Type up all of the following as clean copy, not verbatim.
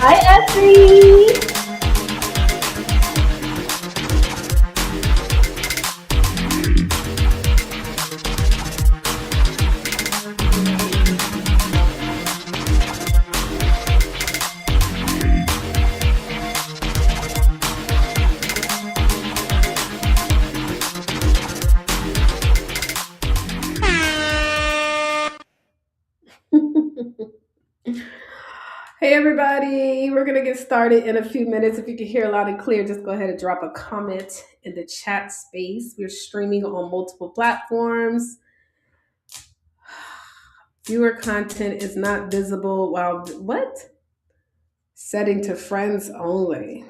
Hi, Essie. Hey, everybody. We're going to get started in a few minutes. If you can hear loud and clear, just go ahead and drop a comment in the chat space. We're streaming on multiple platforms. Viewer content is not visible while what? Setting to friends only.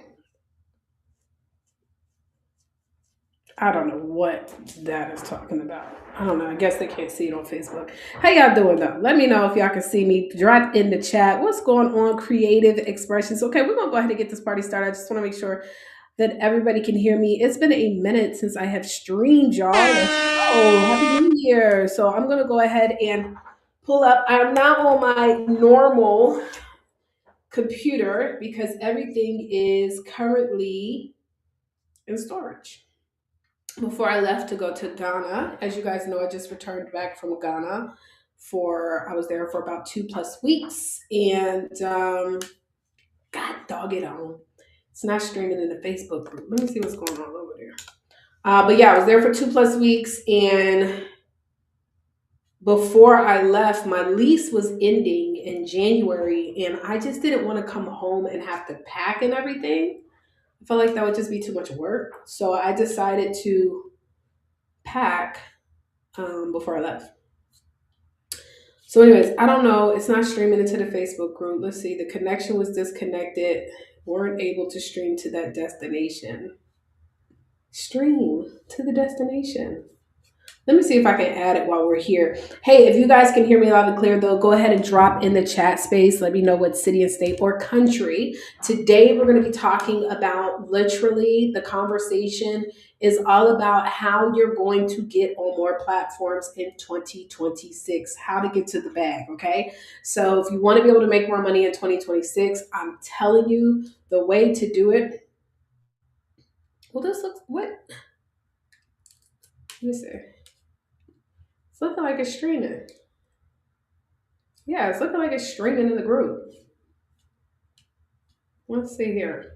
I don't know what that is talking about. I don't know. I guess they can't see it on Facebook. How y'all doing though? Let me know if y'all can see me. Drop in the chat. What's going on? Creative expressions. Okay, we're gonna go ahead and get this party started. I just want to make sure that everybody can hear me. It's been a minute since I have streamed, y'all. Oh, happy New Year! So I'm gonna go ahead and pull up. I'm not on my normal computer because everything is currently in storage. Before I left to go to Ghana, as you guys know, I just returned back from Ghana I was there for about 2+ weeks, and God dog it on. It's not streaming in the Facebook group. Let me see what's going on over there. But yeah, I was there for 2+ weeks, and before I left, my lease was ending in January, and I just didn't want to come home and have to pack and everything. I felt like that would just be too much work, so I decided to pack before I left. So, anyways, I don't know. It's not streaming into the Facebook group. Let's see. The connection was disconnected. Weren't able to stream to that destination. Stream to the destination. Let me see if I can add it while we're here. Hey, if you guys can hear me loud and clear, though, go ahead and drop in the chat space. Let me know what city and state or country. Today, we're going to be talking about literally the conversation is all about how you're going to get on more platforms in 2026, how to get to the bag. Okay. So if you want to be able to make more money in 2026, I'm telling you the way to do it. Well, this looks what? Let me see. It's looking like it's streaming. Yeah, it's looking like it's streaming in the group. Let's see here.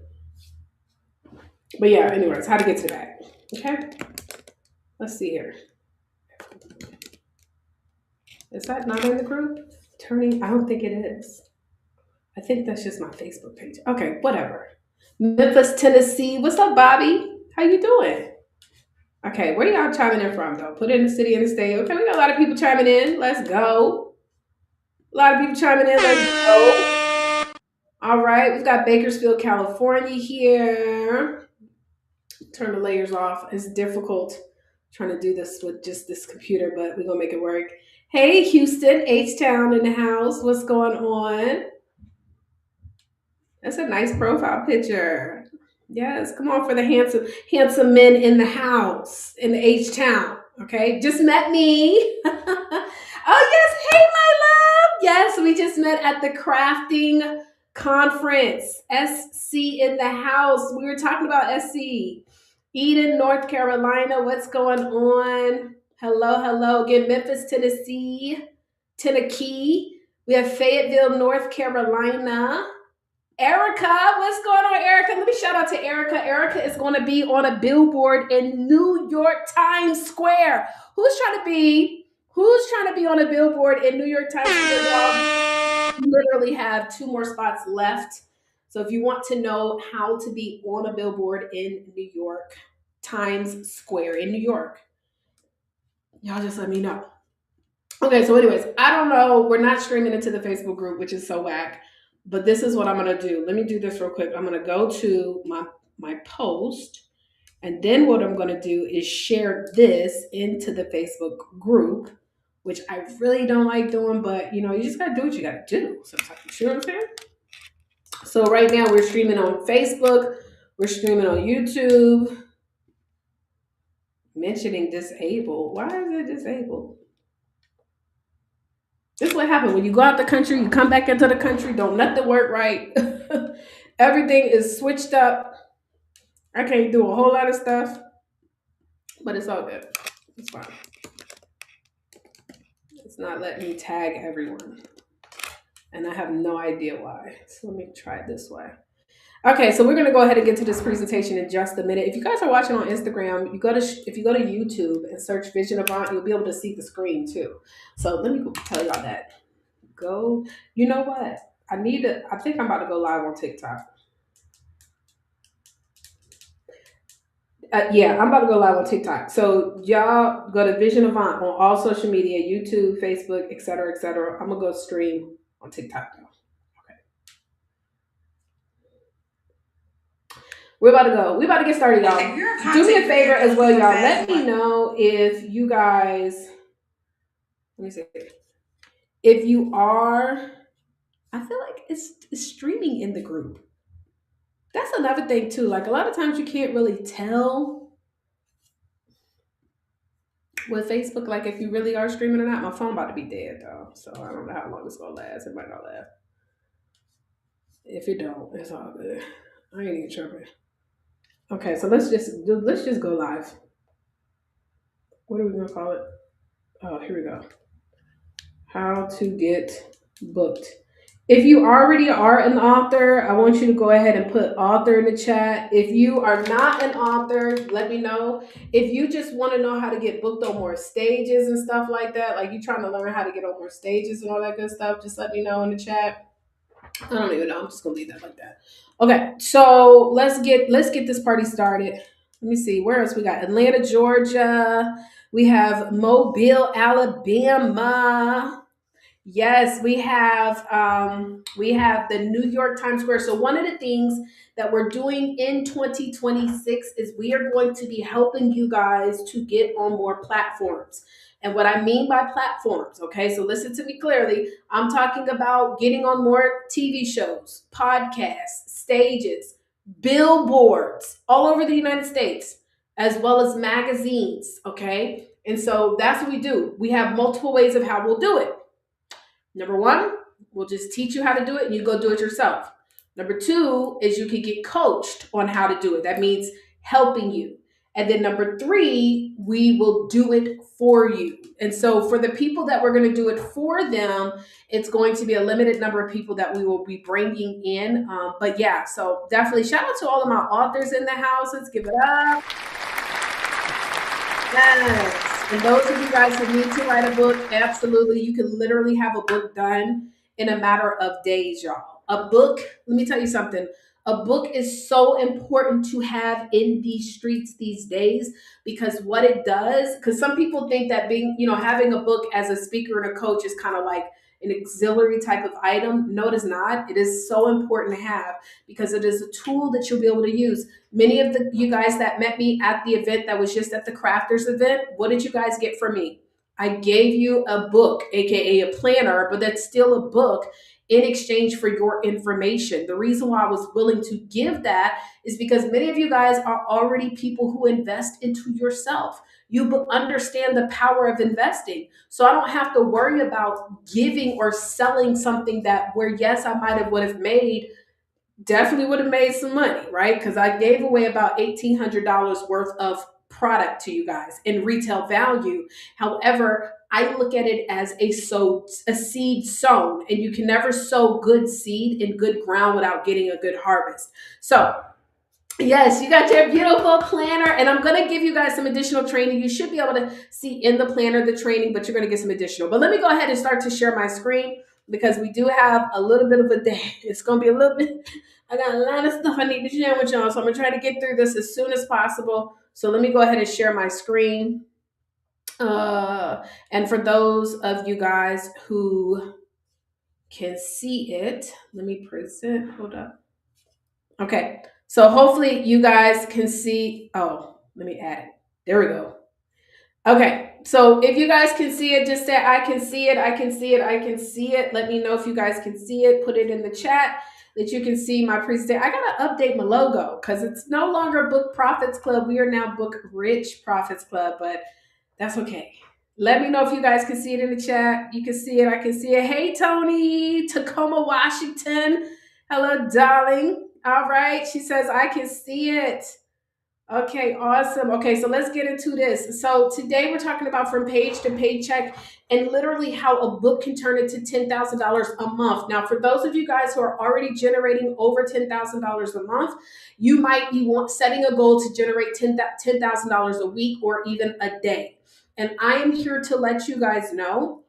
But yeah, anyways, how to get to that. Okay. Let's see here. Is that not in the group? I don't think it is. I think that's just my Facebook page. Okay, whatever. Memphis, Tennessee. What's up, Bobby? How you doing? Okay, where y'all chiming in from though? Put in the city and the state. Okay, we got a lot of people chiming in. Let's go. A lot of people chiming in. Let's go. All right, we've got Bakersfield, California here. Turn the layers off. It's difficult trying to do this with just this computer, but we're gonna make it work. Hey, Houston, H-Town in the house. What's going on? That's a nice profile picture. Yes, come on for the handsome men in the house in the H-Town. Okay, just met me. Oh yes, hey my love. Yes, we just met at the crafting conference. SC in the house. We were talking about SC. Eden, North Carolina. What's going on? Hello. Again, Memphis, Tennessee. Tennessee. We have Fayetteville, North Carolina. Erica, what's going on, Erica? Let me shout out to Erica. Erica is going to be on a billboard in New York Times Square. Who's trying to be on a billboard in New York Times Square? You literally have 2 more spots left. So if you want to know how to be on a billboard in New York Times Square in New York, y'all just let me know. Okay, so anyways, I don't know. We're not streaming into the Facebook group, which is so whack. But this is what I'm going to do. Let me do this real quick. I'm going to go to my post, and then what I'm going to do is share this into the Facebook group, which I really don't like doing, but you just got to do what you got to do sometimes. You know what I'm saying? So right now we're streaming on Facebook. We're streaming on YouTube. Mentioning disabled. Why is it disabled? This is what happened when you go out the country, you come back into the country, don't nothing work right. Everything is switched up. I can't do a whole lot of stuff, but it's all good. It's fine. It's not letting me tag everyone. And I have no idea why. So let me try it this way. Okay, so we're gonna go ahead and get to this presentation in just a minute. If you guys are watching on Instagram, if you go to YouTube and search Vision Avant, you'll be able to see the screen too. So let me tell y'all that. Go. You know what? I think I'm about to go live on TikTok. Yeah, I'm about to go live on TikTok. So y'all go to Vision Avant on all social media, YouTube, Facebook, etc., etc. I'm gonna go stream on TikTok now. Okay. We're about to go. We're about to get started, y'all. Do me a favor as well, y'all. Let me know if you guys. Let me see. If you are, I feel like it's streaming in the group. That's another thing too. Like a lot of times you can't really tell with Facebook, like if you really are streaming or not. My phone about to be dead though, so I don't know how long it's gonna last. It might not last. If it don't, it's all good. I ain't even tripping. Okay, so let's just go live. What are we gonna call it? Oh, here we go. How to get booked. If you already are an author, I want you to go ahead and put author in the chat. If you are not an author, let me know. If you just want to know how to get booked on more stages and stuff like that, like you're trying to learn how to get on more stages and all that good stuff, just let me know in the chat. I don't even know. I'm just gonna leave that like that. Okay, so let's get this party started. Let me see. Where else we got? Atlanta, Georgia. We have Mobile, Alabama. Yes, we have the New York Times Square. So one of the things that we're doing in 2026 is we are going to be helping you guys to get on more platforms. And what I mean by platforms, okay, so listen to me clearly. I'm talking about getting on more TV shows, podcasts, stages, billboards all over the United States, as well as magazines, okay? And so that's what we do. We have multiple ways of how we'll do it. Number one, we'll just teach you how to do it and you go do it yourself. Number two is you can get coached on how to do it. That means helping you. And then number three, we will do it for you. And so for the people that we're going to do it for them, it's going to be a limited number of people that we will be bringing in. But yeah, so definitely shout out to all of my authors in the house. Let's give it up. Yes. And those of you guys who need to write a book, absolutely. You can literally have a book done in a matter of days, y'all. A book, let me tell you something. A book is so important to have in these streets these days because what it does, because some people think that having a book as a speaker and a coach is kind of like an auxiliary type of item. No, it is not. It is so important to have because it is a tool that you'll be able to use. Many of you guys that met me at the event that was just at the Crafters event, what did you guys get from me? I gave you a book, aka a planner, but that's still a book in exchange for your information. The reason why I was willing to give that is because many of you guys are already people who invest into yourself. You understand the power of investing. So I don't have to worry about giving or selling something that where, yes, I would have made some money, right? Because I gave away about $1,800 worth of product to you guys in retail value. However, I look at it as a seed sown, and you can never sow good seed in good ground without getting a good harvest. So yes, you got your beautiful planner, and I'm going to give you guys some additional training. You should be able to see in the planner the training, but you're going to get some additional. But let me go ahead and start to share my screen because we do have a little bit of a day. It's going to be a little bit, I got a lot of stuff I need to share with y'all, so I'm going to try to get through this as soon as possible. So let me go ahead and share my screen. And for those of you guys who can see it, let me present. Hold up. Okay. So hopefully you guys can see. Oh, let me add it. There we go. Okay. So if you guys can see it, just say, I can see it. I can see it. I can see it. Let me know if you guys can see it. Put it in the chat that you can see my presentation. I got to update my logo because it's no longer Book Profits Club. We are now Book Rich Profits Club, but that's okay. Let me know if you guys can see it in the chat. You can see it. I can see it. Hey, Tony, Tacoma, Washington. Hello, darling. All right. She says, I can see it. Okay, awesome. Okay, so let's get into this. So today we're talking about from page to paycheck and literally how a book can turn into $10,000 a month. Now, for those of you guys who are already generating over $10,000 a month, you might be setting a goal to generate $10,000 a week or even a day. And I am here to let you guys know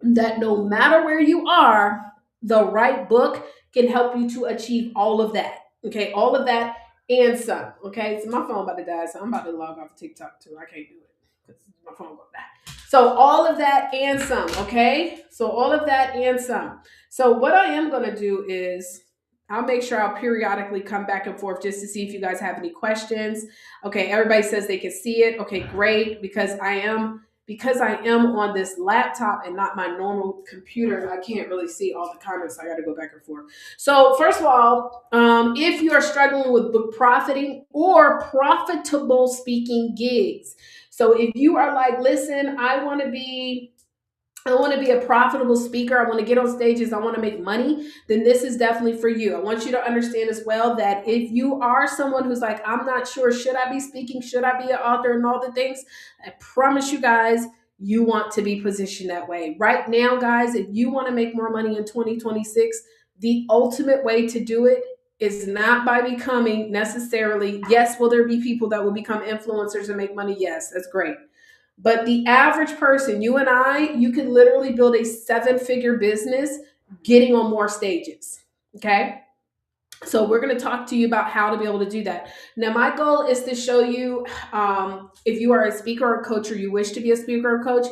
that no matter where you are, the right book can help you to achieve all of that. Okay, all of that and some. Okay, so my phone about to die, so I'm about to log off of TikTok too. I can't do it because my phone will die. So all of that and some. Okay, so all of that and some. So what I am going to do is I'll make sure I'll periodically come back and forth just to see if you guys have any questions. Okay, everybody says they can see it. Okay, great, because I am on this laptop and not my normal computer, I can't really see all the comments. So I got to go back and forth. So first of all, if you are struggling with book profiting or profitable speaking gigs, so if you are like, listen, I want to be a profitable speaker. I want to get on stages. I want to make money. Then this is definitely for you. I want you to understand as well that if you are someone who's like, I'm not sure, should I be speaking? Should I be an author and all the things? I promise you guys, you want to be positioned that way. Right now, guys, if you want to make more money in 2026, the ultimate way to do it is not by becoming necessarily, yes, will there be people that will become influencers and make money? Yes, that's great. But the average person, you and I, you can literally build a 7-figure business getting on more stages. Okay. So we're going to talk to you about how to be able to do that. Now, my goal is to show you, if you are a speaker or a coach, or you wish to be a speaker or coach,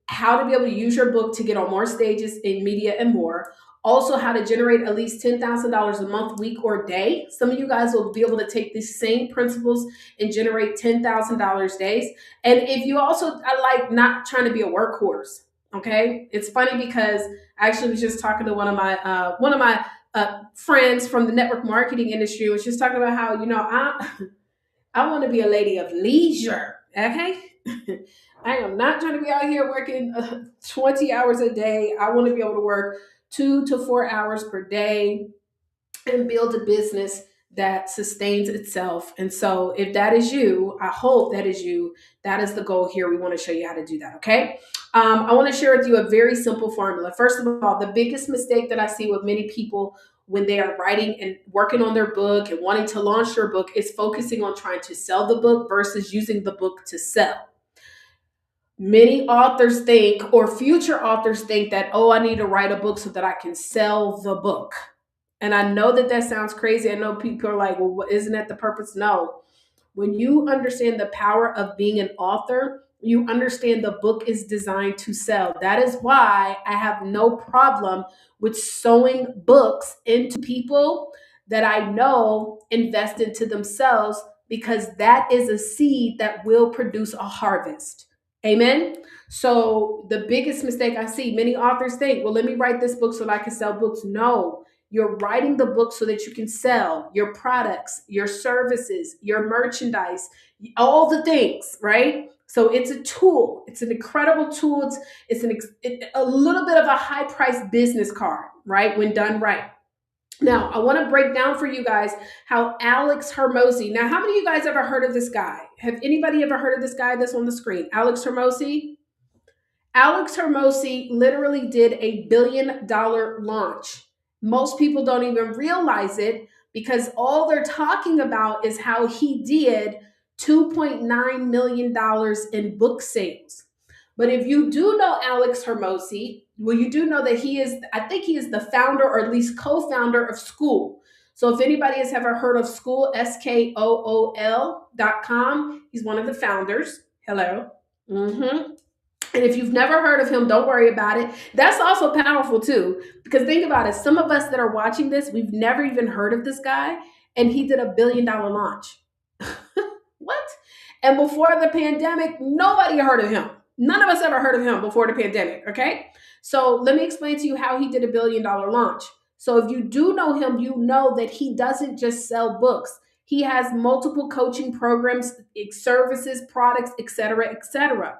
how to be able to use your book to get on more stages in media and more. Also, how to generate at least $10,000 a month, week, or day. Some of you guys will be able to take these same principles and generate $10,000 days. And if you also are like not trying to be a workhorse, okay? It's funny because I actually was just talking to one of my friends from the network marketing industry, was just talking about how, I want to be a lady of leisure. Okay. I am not trying to be out here working 20 hours a day. I want to be able to work 2 to 4 hours per day and build a business that sustains itself. And so if that is you, I hope that is you. That is the goal here. We want to show you how to do that. Okay. I want to share with you a very simple formula. First of all, the biggest mistake that I see with many people when they are writing and working on their book and wanting to launch their book is focusing on trying to sell the book versus using the book to sell. Many authors think, or future authors think, that, oh, I need to write a book so that I can sell the book. And I know that sounds crazy. I know people are like, well, isn't that the purpose? No. When you understand the power of being an author, you understand the book is designed to sell. That is why I have no problem with sewing books into people that I know invest into themselves, because that is a seed that will produce a harvest. Amen. So the biggest mistake I see, many authors think, well, let me write this book so that I can sell books. No, you're writing the book so that you can sell your products, your services, your merchandise, all the things, right? So it's a tool. It's an incredible tool. It's a little bit of a high priced business card, right? When done right. Now, I want to break down for you guys how Alex Hormozi. Now, how many of you guys ever heard of this guy? Have anybody ever heard of this guy that's on the screen? Alex Hormozi? Alex Hormozi literally did $1 billion launch. Most people don't even realize it because all they're talking about is how he did $2.9 million in book sales. But if you do know Alex Hormozi, well, you do know that I think he is the founder, or at least co-founder, of Skool. So if anybody has ever heard of Skool, SKOOL.com, he's one of the founders. Hello. Mm-hmm. And if you've never heard of him, don't worry about it. That's also powerful too, because think about it. Some of us that are watching this, we've never even heard of this guy, and he did $1 billion launch. What? And before the pandemic, nobody heard of him. None of us ever heard of him before the pandemic, okay? So let me explain to you how he did $1 billion launch. So if you do know him, you know that he doesn't just sell books. He has multiple coaching programs, services, products, etc., etc.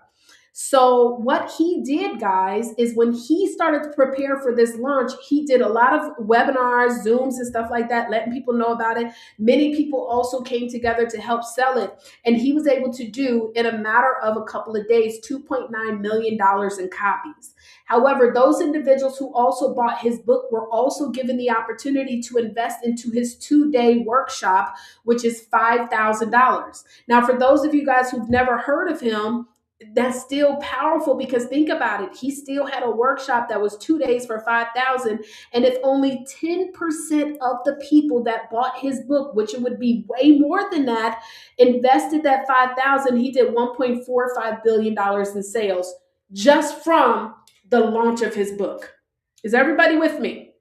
So what he did, guys, is when he started to prepare for this launch, he did a lot of webinars, Zooms, and stuff like that, letting people know about it. Many people also came together to help sell it. And he was able to do, in a matter of a couple of days, $2.9 million in copies. However, those individuals who also bought his book were also given the opportunity to invest into his 2-day workshop, which is $5,000. Now, for those of you guys who've never heard of him, that's still powerful, because think about it. He still had a workshop that was 2 days for 5,000. And if only 10% of the people that bought his book, which it would be way more than that, invested that 5,000, he did $1.45 billion in sales just from the launch of his book. Is everybody with me?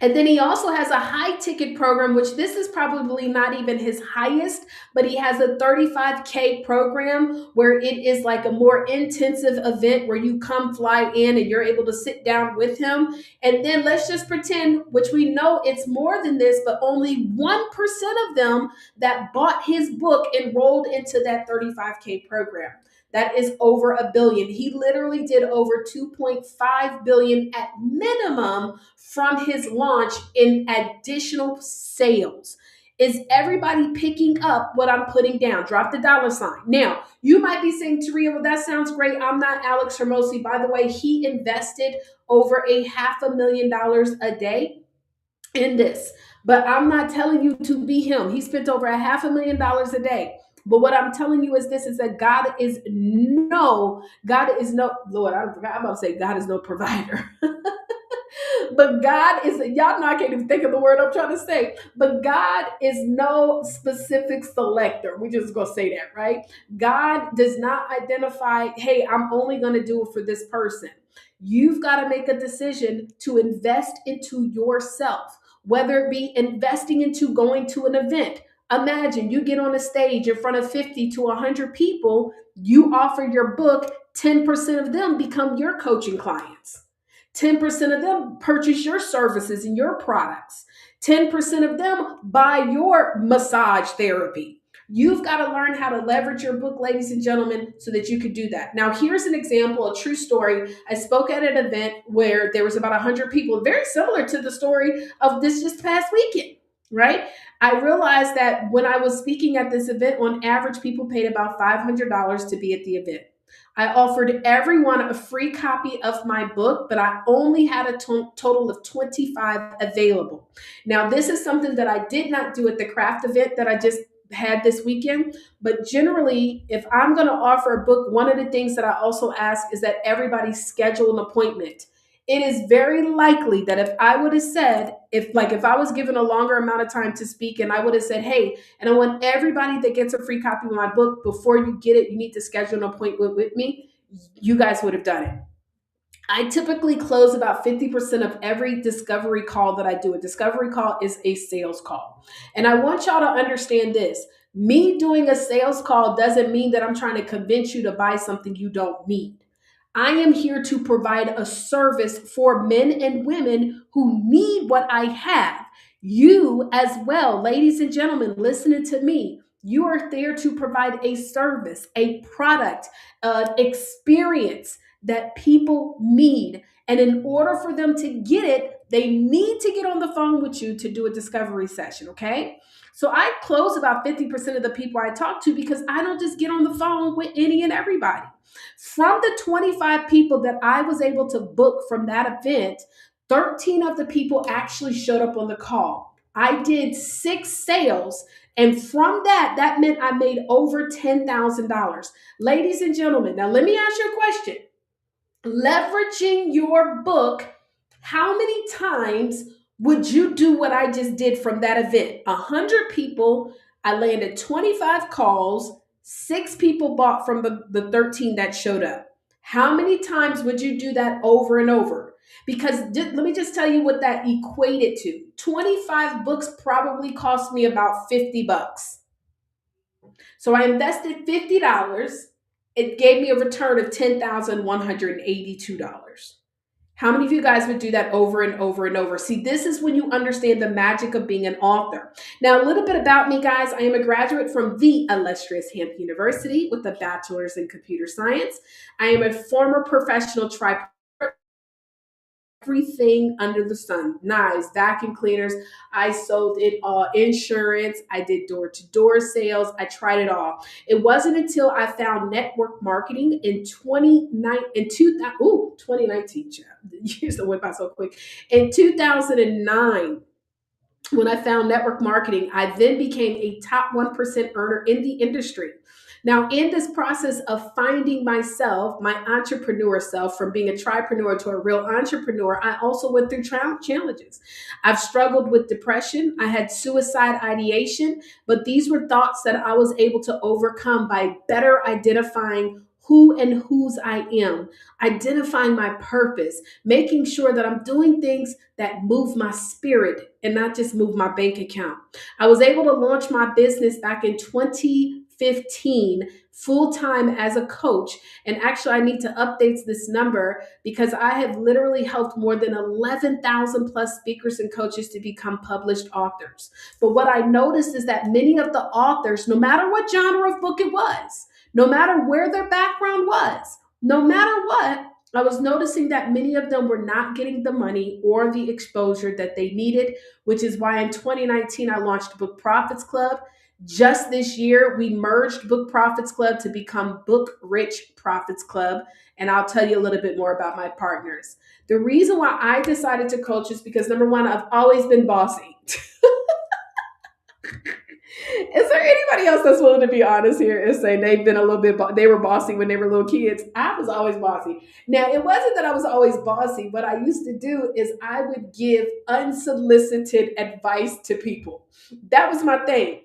And then he also has a high ticket program, which this is probably not even his highest, but he has a 35K program where it is like a more intensive event where you come fly in and you're able to sit down with him. And then let's just pretend, which we know it's more than this, but only 1% of them that bought his book enrolled into that 35K program. That is over $1 billion. He literally did over $2.5 billion at minimum from his launch in additional sales. Is everybody picking up what I'm putting down? Drop the dollar sign. Now, you might be saying, Taria, well, that sounds great. I'm not Alex Hormozi. By the way, he invested over $500,000 a day in this. But I'm not telling you to be him. He spent over $500,000 a day. But what I'm telling you is this, is that God is no, Lord, I'm about to say God is no provider. But God is, y'all know I can't even think of the word I'm trying to say, but God is no specific selector. We just gonna say that, right? God does not identify, hey, I'm only gonna do it for this person. You've got to make a decision to invest into yourself, whether it be investing into going to an event. Imagine you get on a stage in front of 50 to 100 people, you offer your book, 10% of them become your coaching clients. 10% of them purchase your services and your products. 10% of them buy your massage therapy. You've got to learn how to leverage your book, ladies and gentlemen, so that you could do that. Now, here's an example, a true story. I spoke at an event where there was about 100 people, very similar to the story of this just past weekend, right? I realized that when I was speaking at this event, on average, people paid about $500 to be at the event. I offered everyone a free copy of my book, but I only had a total of 25 available. Now, this is something that I did not do at the craft event that I just had this weekend. But generally, if I'm going to offer a book, one of the things that I also ask is that everybody schedule an appointment. It is very likely that if I would have said, if I was given a longer amount of time to speak and I would have said, hey, and I want everybody that gets a free copy of my book, before you get it, you need to schedule an appointment with me, you guys would have done it. I typically close about 50% of every discovery call that I do. A discovery call is a sales call. And I want y'all to understand this. Me doing a sales call doesn't mean that I'm trying to convince you to buy something you don't need. I am here to provide a service for men and women who need what I have. You as well, ladies and gentlemen, listening to me. You are there to provide a service, a product, an experience that people need. And in order for them to get it, they need to get on the phone with you to do a discovery session, okay? So I close about 50% of the people I talk to, because I don't just get on the phone with any and everybody. From the 25 people that I was able to book from that event, 13 of the people actually showed up on the call. I did 6 sales, and from that meant I made over $10,000. Ladies and gentlemen, now let me ask you a question. Leveraging your book, how many times would you do what I just did from that event? 100 people, I landed 25 calls, 6 people bought from the 13 that showed up. How many times would you do that over and over? Because let me just tell you what that equated to. 25 books probably cost me about $50. So I invested $50. It gave me a return of $10,182. How many of you guys would do that over and over and over? See, this is when you understand the magic of being an author. Now, a little bit about me, guys. I am a graduate from the illustrious Hampton University with a bachelor's in computer science. I am a former professional everything under the sun, knives, vacuum cleaners. I sold it all, insurance. I did door to door sales. I tried it all. It wasn't until I found network marketing in 2019. Years that went by so quick. In 2009, when I found network marketing, I then became a top 1% earner in the industry. Now, in this process of finding myself, my entrepreneur self, from being a tripreneur to a real entrepreneur, I also went through challenges. I've struggled with depression. I had suicide ideation, but these were thoughts that I was able to overcome by better identifying who and whose I am, identifying my purpose, making sure that I'm doing things that move my spirit and not just move my bank account. I was able to launch my business back in 2015 full time as a coach. And actually, I need to update this number because I have literally helped more than 11,000 plus speakers and coaches to become published authors. But what I noticed is that many of the authors, no matter what genre of book it was, no matter where their background was, no matter what, I was noticing that many of them were not getting the money or the exposure that they needed, which is why in 2019 I launched Book Profits Club. Just this year, we merged Book Profits Club to become Book Rich Profits Club. And I'll tell you a little bit more about my partners. The reason why I decided to coach is because number one, I've always been bossy. Is there anybody else that's willing to be honest here and say they've been a little bit, they were bossy when they were little kids? I was always bossy. Now, it wasn't that I was always bossy. What I used to do is I would give unsolicited advice to people. That was my thing.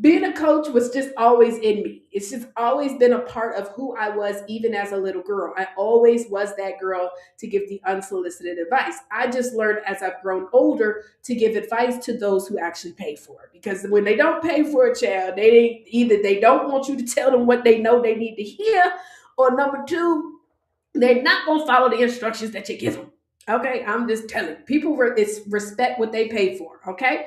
Being a coach was just always in me. It's just always been a part of who I was, even as a little girl. I always was that girl to give the unsolicited advice. I just learned as I've grown older to give advice to those who actually pay for it. Because when they don't pay for a child, either they don't want you to tell them what they know they need to hear, or number two, they're not going to follow the instructions that you give them. Okay, I'm just telling people it's respect what they pay for. Okay,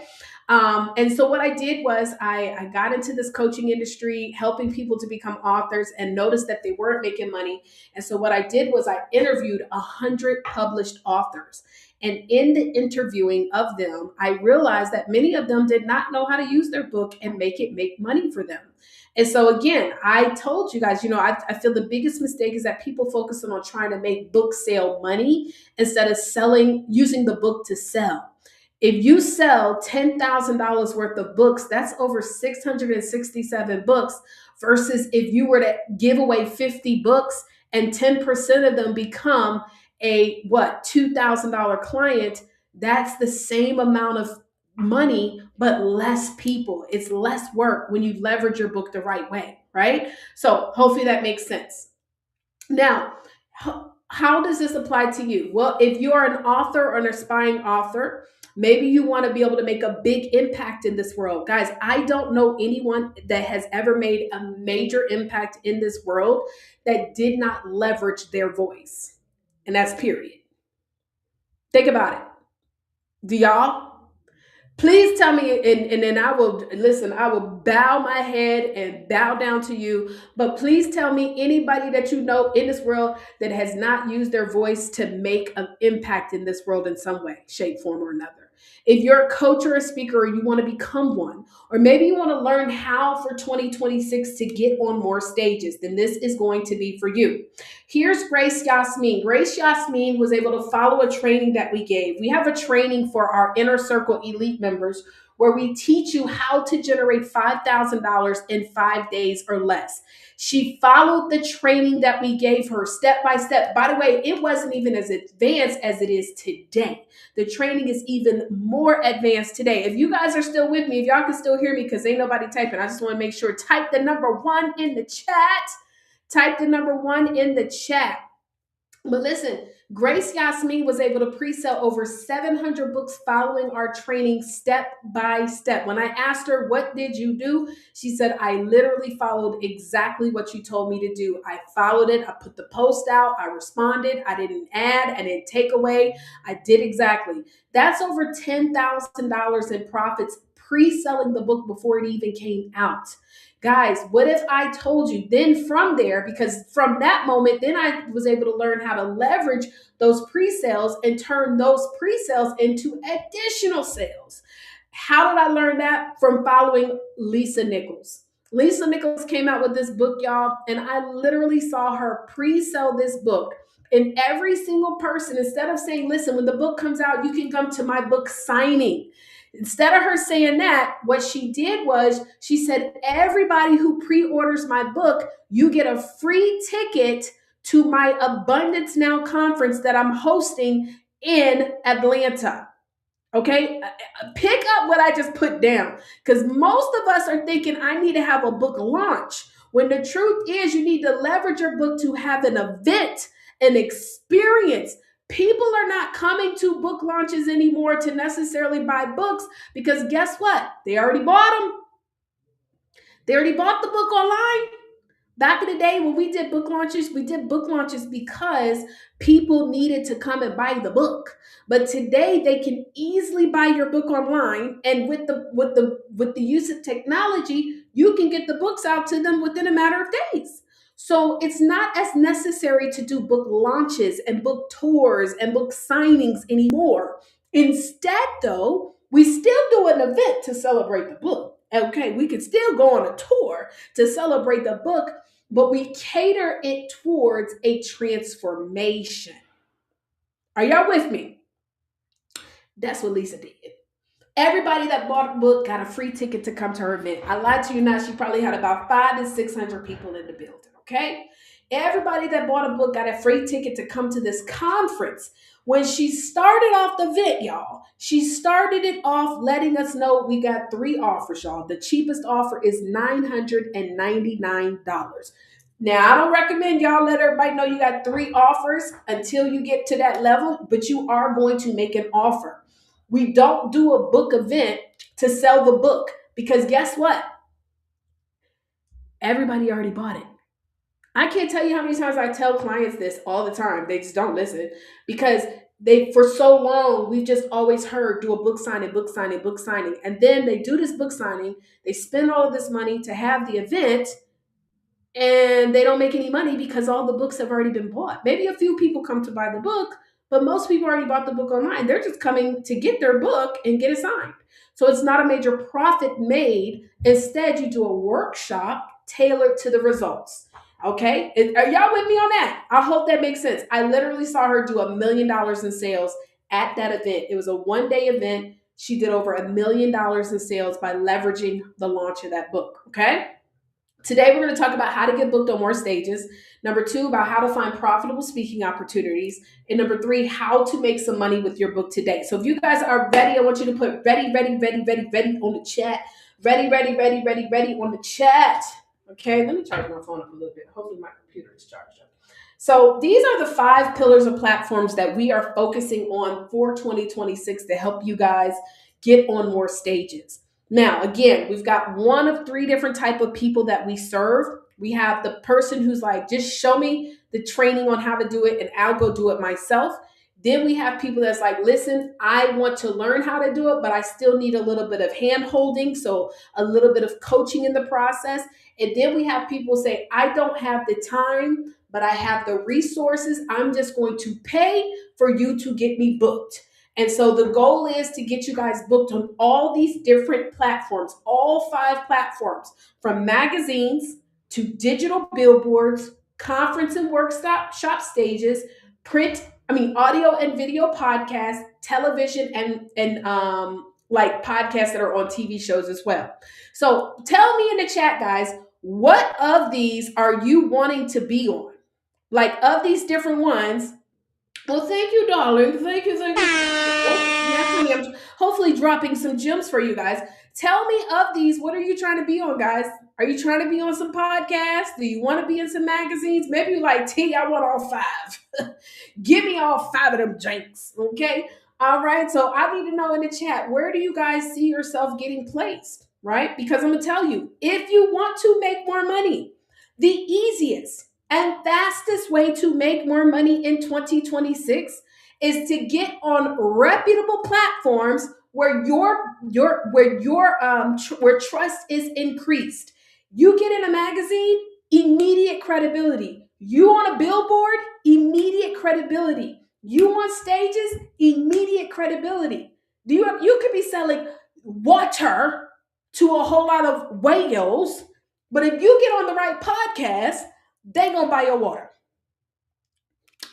and so what I did was I got into this coaching industry, helping people to become authors, and noticed that they weren't making money. And so what I did was I interviewed 100 published authors. And in the interviewing of them, I realized that many of them did not know how to use their book and make money for them. And so again, I told you guys, I feel the biggest mistake is that people focus on trying to make book sale money instead of using the book to sell. If you sell $10,000 worth of books, that's over 667 books versus if you were to give away 50 books and 10% of them become a $2,000 client, that's the same amount of money, but less people. It's less work when you leverage your book the right way, right? So hopefully that makes sense. Now, how does this apply to you? Well, if you are an author or an aspiring author, maybe you want to be able to make a big impact in this world. Guys, I don't know anyone that has ever made a major impact in this world that did not leverage their voice. And that's period. Think about it. Do y'all? Please tell me, and then I will listen. I will bow my head and bow down to you. But please tell me anybody that you know in this world that has not used their voice to make an impact in this world in some way, shape, form, or another. If you're a coach or a speaker, or you want to become one, or maybe you want to learn how for 2026 to get on more stages, then this is going to be for you. Here's Grace Yasmin. Grace Yasmin was able to follow a training that we gave. We have a training for our Inner Circle Elite members where we teach you how to generate $5,000 in 5 days or less. She followed the training that we gave her step by step. By the way, it wasn't even as advanced as it is today. The training is even more advanced today. If you guys are still with me, if y'all can still hear me, because ain't nobody typing, I just want to make sure, type the number 1 in the chat. Type the number 1 in the chat. But listen, Grace Yasmin was able to pre-sell over 700 books following our training step by step. When I asked her, what did you do? She said, I literally followed exactly what you told me to do. I followed it. I put the post out. I responded. I didn't add. I didn't take away. I did exactly. That's over $10,000 in profits pre-selling the book before it even came out. Guys, what if I told you then from there, because from that moment, then I was able to learn how to leverage those pre-sales and turn those pre-sales into additional sales. How did I learn that? From following Lisa Nichols. Lisa Nichols came out with this book, y'all, and I literally saw her pre-sell this book. And every single person, instead of saying, listen, when the book comes out, you can come to my book signing. Instead of her saying that, what she did was she said, everybody who pre-orders my book, you get a free ticket to my Abundance Now conference that I'm hosting in Atlanta. Okay, pick up what I just put down, because most of us are thinking I need to have a book launch, when the truth is you need to leverage your book to have an event, an experience. People are not coming to book launches anymore to necessarily buy books, because guess what? They already bought them. They already bought the book online. Back in the day when we did book launches because people needed to come and buy the book. But today they can easily buy your book online, and with the use of technology, you can get the books out to them within a matter of days. So it's not as necessary to do book launches and book tours and book signings anymore. Instead, though, we still do an event to celebrate the book. Okay, we can still go on a tour to celebrate the book, but we cater it towards a transformation. Are y'all with me? That's what Lisa did. Everybody that bought a book got a free ticket to come to her event. I lied to you not. She probably had about 500 to 600 people in the building. Okay. Everybody that bought a book got a free ticket to come to this conference. When she started off the event, y'all, she started it off letting us know we got 3 offers, y'all. The cheapest offer is $999. Now, I don't recommend y'all let everybody know you got 3 offers until you get to that level, but you are going to make an offer. We don't do a book event to sell the book, because guess what? Everybody already bought it. I can't tell you how many times I tell clients this all the time. They just don't listen, because they, for so long, we've just always heard do a book signing, book signing, book signing. And then they do this book signing, they spend all of this money to have the event, and they don't make any money because all the books have already been bought. Maybe a few people come to buy the book, but most people already bought the book online. They're just coming to get their book and get it signed. So it's not a major profit made. Instead, you do a workshop tailored to the results. Okay? Are y'all with me on that? I hope that makes sense. I literally saw her do $1 million in sales at that event. It was a one-day event. She did over $1 million in sales by leveraging the launch of that book. Okay? Today, we're going to talk about how to get booked on more stages. Number 2, about how to find profitable speaking opportunities. And number 3, how to make some money with your book today. So if you guys are ready, I want you to put ready, ready, ready, ready, ready on the chat. Ready, ready, ready, ready, ready on the chat. Okay, let me charge my phone up a little bit. Hopefully my computer is charged up. So these are the 5 pillars of platforms that we are focusing on for 2026 to help you guys get on more stages. Now, again, we've got one of 3 different type of people that we serve. We have the person who's like, just show me the training on how to do it and I'll go do it myself. Then we have people that's like, listen, I want to learn how to do it, but I still need a little bit of hand holding. So a little bit of coaching in the process. And then we have people say, I don't have the time, but I have the resources. I'm just going to pay for you to get me booked. And so the goal is to get you guys booked on all these different platforms, all 5 platforms, from magazines to digital billboards, conference and workshop stages, audio and video podcasts, television, and like podcasts that are on TV shows as well. So tell me in the chat, guys, what of these are you wanting to be on? Like, of these different ones. Well, thank you, darling. Thank you. Oh, yes, honey. I'm hopefully dropping some gems for you guys. Tell me of these. What are you trying to be on, guys? Are you trying to be on some podcasts? Do you want to be in some magazines? Maybe you're like, T, I want all five. Give me all five of them drinks. Okay. All right. So I need to know in the chat, where do you guys see yourself getting placed? Right? Because I'm going to tell you, if you want to make more money, the easiest and fastest way to make more money in 2026 is to get on reputable platforms where where trust is increased. You get in a magazine, immediate credibility. You on a billboard, immediate credibility. You on stages, immediate credibility. You could be selling water to a whole lot of whales, but if you get on the right podcast, they gonna buy your water.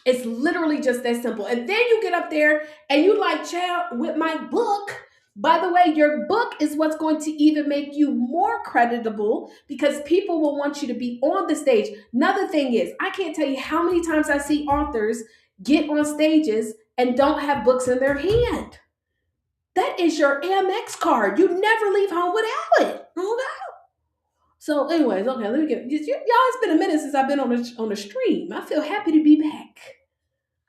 It's literally just that simple. And then you get up there and you like, child, with my book. By the way, your book is what's going to even make you more creditable because people will want you to be on the stage. Another thing is, I can't tell you how many times I see authors get on stages and don't have books in their hand. That is your Amex card. You never leave home without it. Okay? So, anyways, okay, let me get y'all. It's been a minute since I've been on the stream. I feel happy to be back.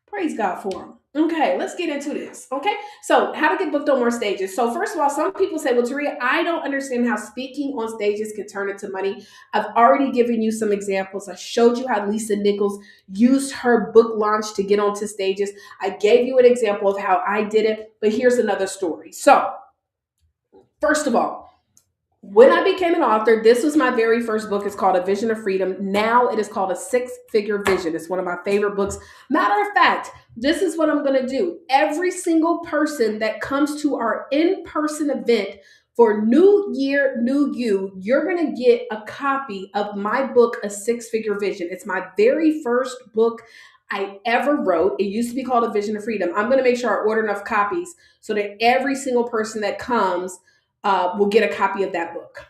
Praise God for them. Okay, let's get into this. Okay, so how to get booked on more stages. So first of all, some people say, well, Taria, I don't understand how speaking on stages can turn into money. I've already given you some examples. I showed you how Lisa Nichols used her book launch to get onto stages. I gave you an example of how I did it, but here's another story. So first of all, when I became an author, this was my very first book. It's called A Vision of Freedom. Now it is called A Six-Figure Vision. It's one of my favorite books. Matter of fact, this is what I'm going to do. Every single person that comes to our in-person event for New Year, New You, you're going to get a copy of my book, A Six-Figure Vision. It's my very first book I ever wrote. It used to be called A Vision of Freedom. I'm going to make sure I order enough copies so that every single person that comes will get a copy of that book.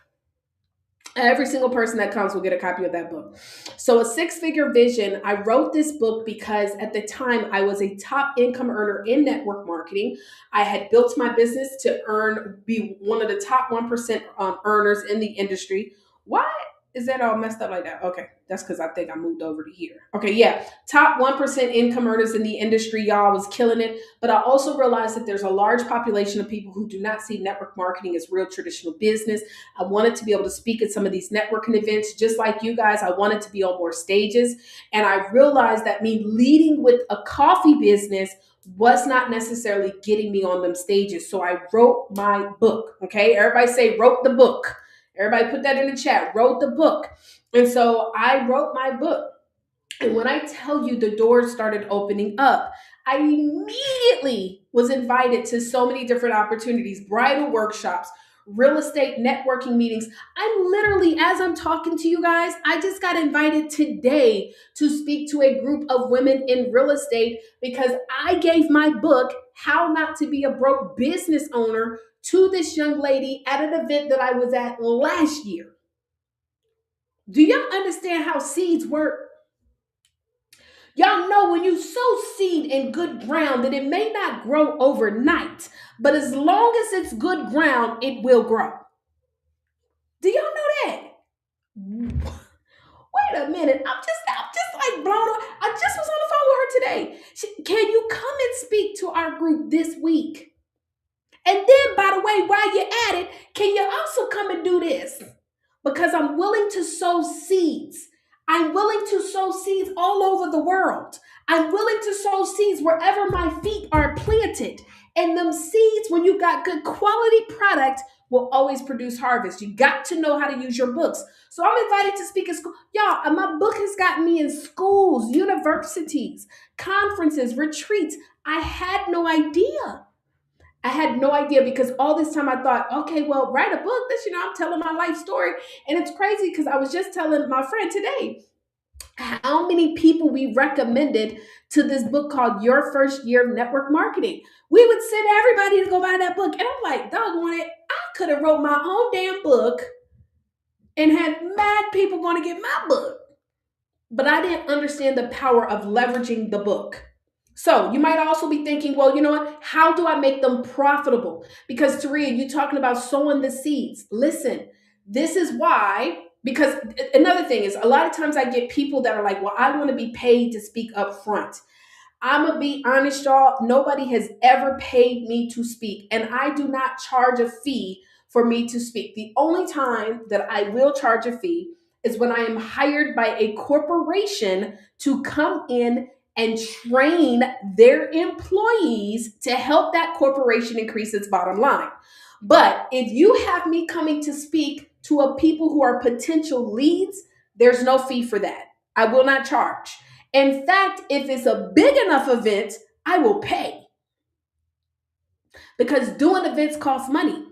Every single person that comes will get a copy of that book. So A Six-Figure Vision, I wrote this book because at the time I was a top income earner in network marketing. I had built my business to be one of the top 1% earners in the industry. Why is that all messed up like that? Okay, that's because I think I moved over to here. Okay, yeah, top 1% income earners in the industry, y'all, was killing it. But I also realized that there's a large population of people who do not see network marketing as real traditional business. I wanted to be able to speak at some of these networking events, just like you guys. I wanted to be on more stages. And I realized that me leading with a coffee business was not necessarily getting me on them stages. So I wrote my book. Okay, everybody say wrote the book. Everybody put that in the chat, wrote the book. And so I wrote my book. And when I tell you the doors started opening up, I immediately was invited to so many different opportunities, bridal workshops, real estate networking meetings. I'm literally, as I'm talking to you guys, I just got invited today to speak to a group of women in real estate because I gave my book, How Not to Be a Broke Business Owner, to this young lady at an event that I was at last year. Do y'all understand how seeds work? Y'all know when you sow seed in good ground that it may not grow overnight, but as long as it's good ground, it will grow. Do y'all know that? Wait a minute. I'm just like blown away. I just was on the phone with her today. Can you come and speak to our group this week? And then, by the way, while you're at it, can you also come and do this? Because I'm willing to sow seeds. I'm willing to sow seeds all over the world. I'm willing to sow seeds wherever my feet are planted. And them seeds, when you got good quality product, will always produce harvest. You got to know how to use your books. So I'm invited to speak at school. Y'all, my book has gotten me in schools, universities, conferences, retreats. I had no idea. I had no idea because all this time I thought, okay, well, write a book. This, I'm telling my life story. And it's crazy because I was just telling my friend today how many people we recommended to this book called Your First Year of Network Marketing. We would send everybody to go buy that book. And I'm like, doggone it, I could have wrote my own damn book and had mad people going to get my book. But I didn't understand the power of leveraging the book. So you might also be thinking, well, you know what? How do I make them profitable? Because Taria, you're talking about sowing the seeds. Listen, this is why. Because another thing is, a lot of times I get people that are like, well, I want to be paid to speak up front. I'm gonna be honest, y'all. Nobody has ever paid me to speak, and I do not charge a fee for me to speak. The only time that I will charge a fee is when I am hired by a corporation to come in and train their employees to help that corporation increase its bottom line. But if you have me coming to speak to a people who are potential leads, there's no fee for that. I will not charge. In fact, if it's a big enough event, I will pay because doing events costs money.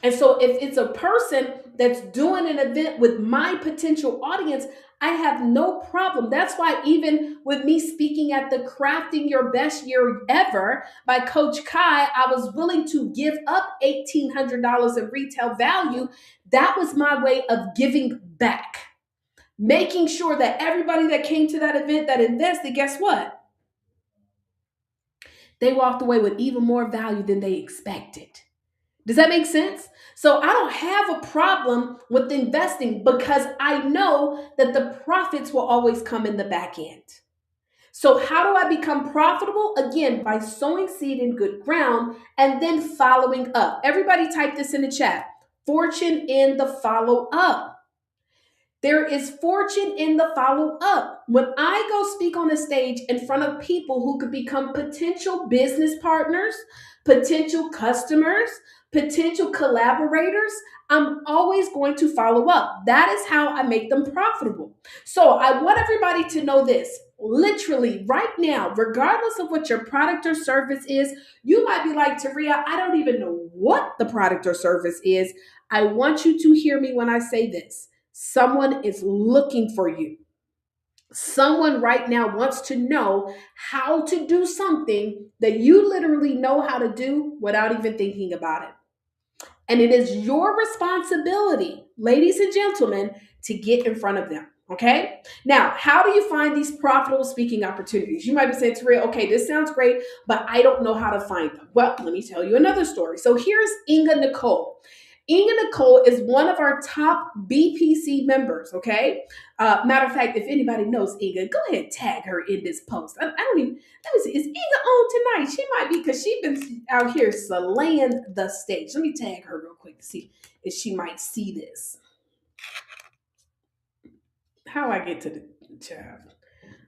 And so if it's a person that's doing an event with my potential audience, I have no problem. That's why even with me speaking at the Crafting Your Best Year Ever by Coach Kai, I was willing to give up $1,800 in retail value. That was my way of giving back, making sure that everybody that came to that event that invested, guess what? They walked away with even more value than they expected. Does that make sense? So I don't have a problem with investing because I know that the profits will always come in the back end. So how do I become profitable? Again, by sowing seed in good ground and then following up. Everybody type this in the chat. Fortune in the follow up. There is fortune in the follow up. When I go speak on a stage in front of people who could become potential business partners, potential customers, potential collaborators, I'm always going to follow up. That is how I make them profitable. So I want everybody to know this. Literally, right now, regardless of what your product or service is, you might be like, Taria, I don't even know what the product or service is. I want you to hear me when I say this. Someone is looking for you. Someone right now wants to know how to do something that you literally know how to do without even thinking about it. And it is your responsibility, ladies and gentlemen, to get in front of them. Okay. Now, how do you find these profitable speaking opportunities? You might be saying, Taria, okay, this sounds great, but I don't know how to find them. Well, let me tell you another story. So here's Inga Nicole. Inga Nicole is one of our top BPC members, okay? Matter of fact, if anybody knows Inga, go ahead and tag her in this post. I don't even, let me see, is Inga on tonight? She might be because she's been out here slaying the stage. Let me tag her real quick to see if she might see this. How I get to the chat?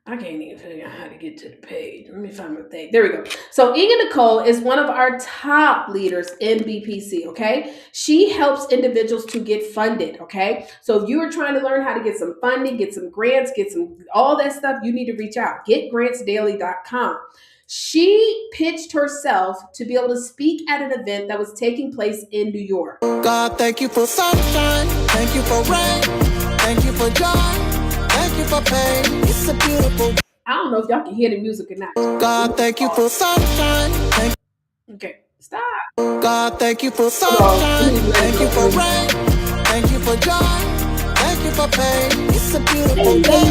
I can't even figure out how to get to the page. Let me find my thing. There we go. So Inga Nicole is one of our top leaders in BPC, okay? She helps individuals to get funded, okay? So if you are trying to learn how to get some funding, get some grants, get some all that stuff, you need to reach out. Getgrantsdaily.com. She pitched herself to be able to speak at an event that was taking place in New York. God, thank you for sunshine. Thank you for rain. Thank you for joy. Thank you for pain. It's a beautiful. I don't know if y'all can hear the music or not. God, thank you for sunshine. Okay, stop. God, thank you for sunshine. Thank you for rain. Thank you for joy. Thank you for pain. It's a beautiful day.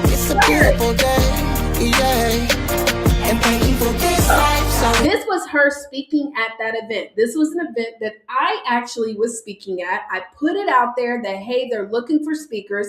It's a beautiful day. Yeah. And thank you for this life. This was her speaking at that event. This was an event that I actually was speaking at. I put it out there that, hey, they're looking for speakers.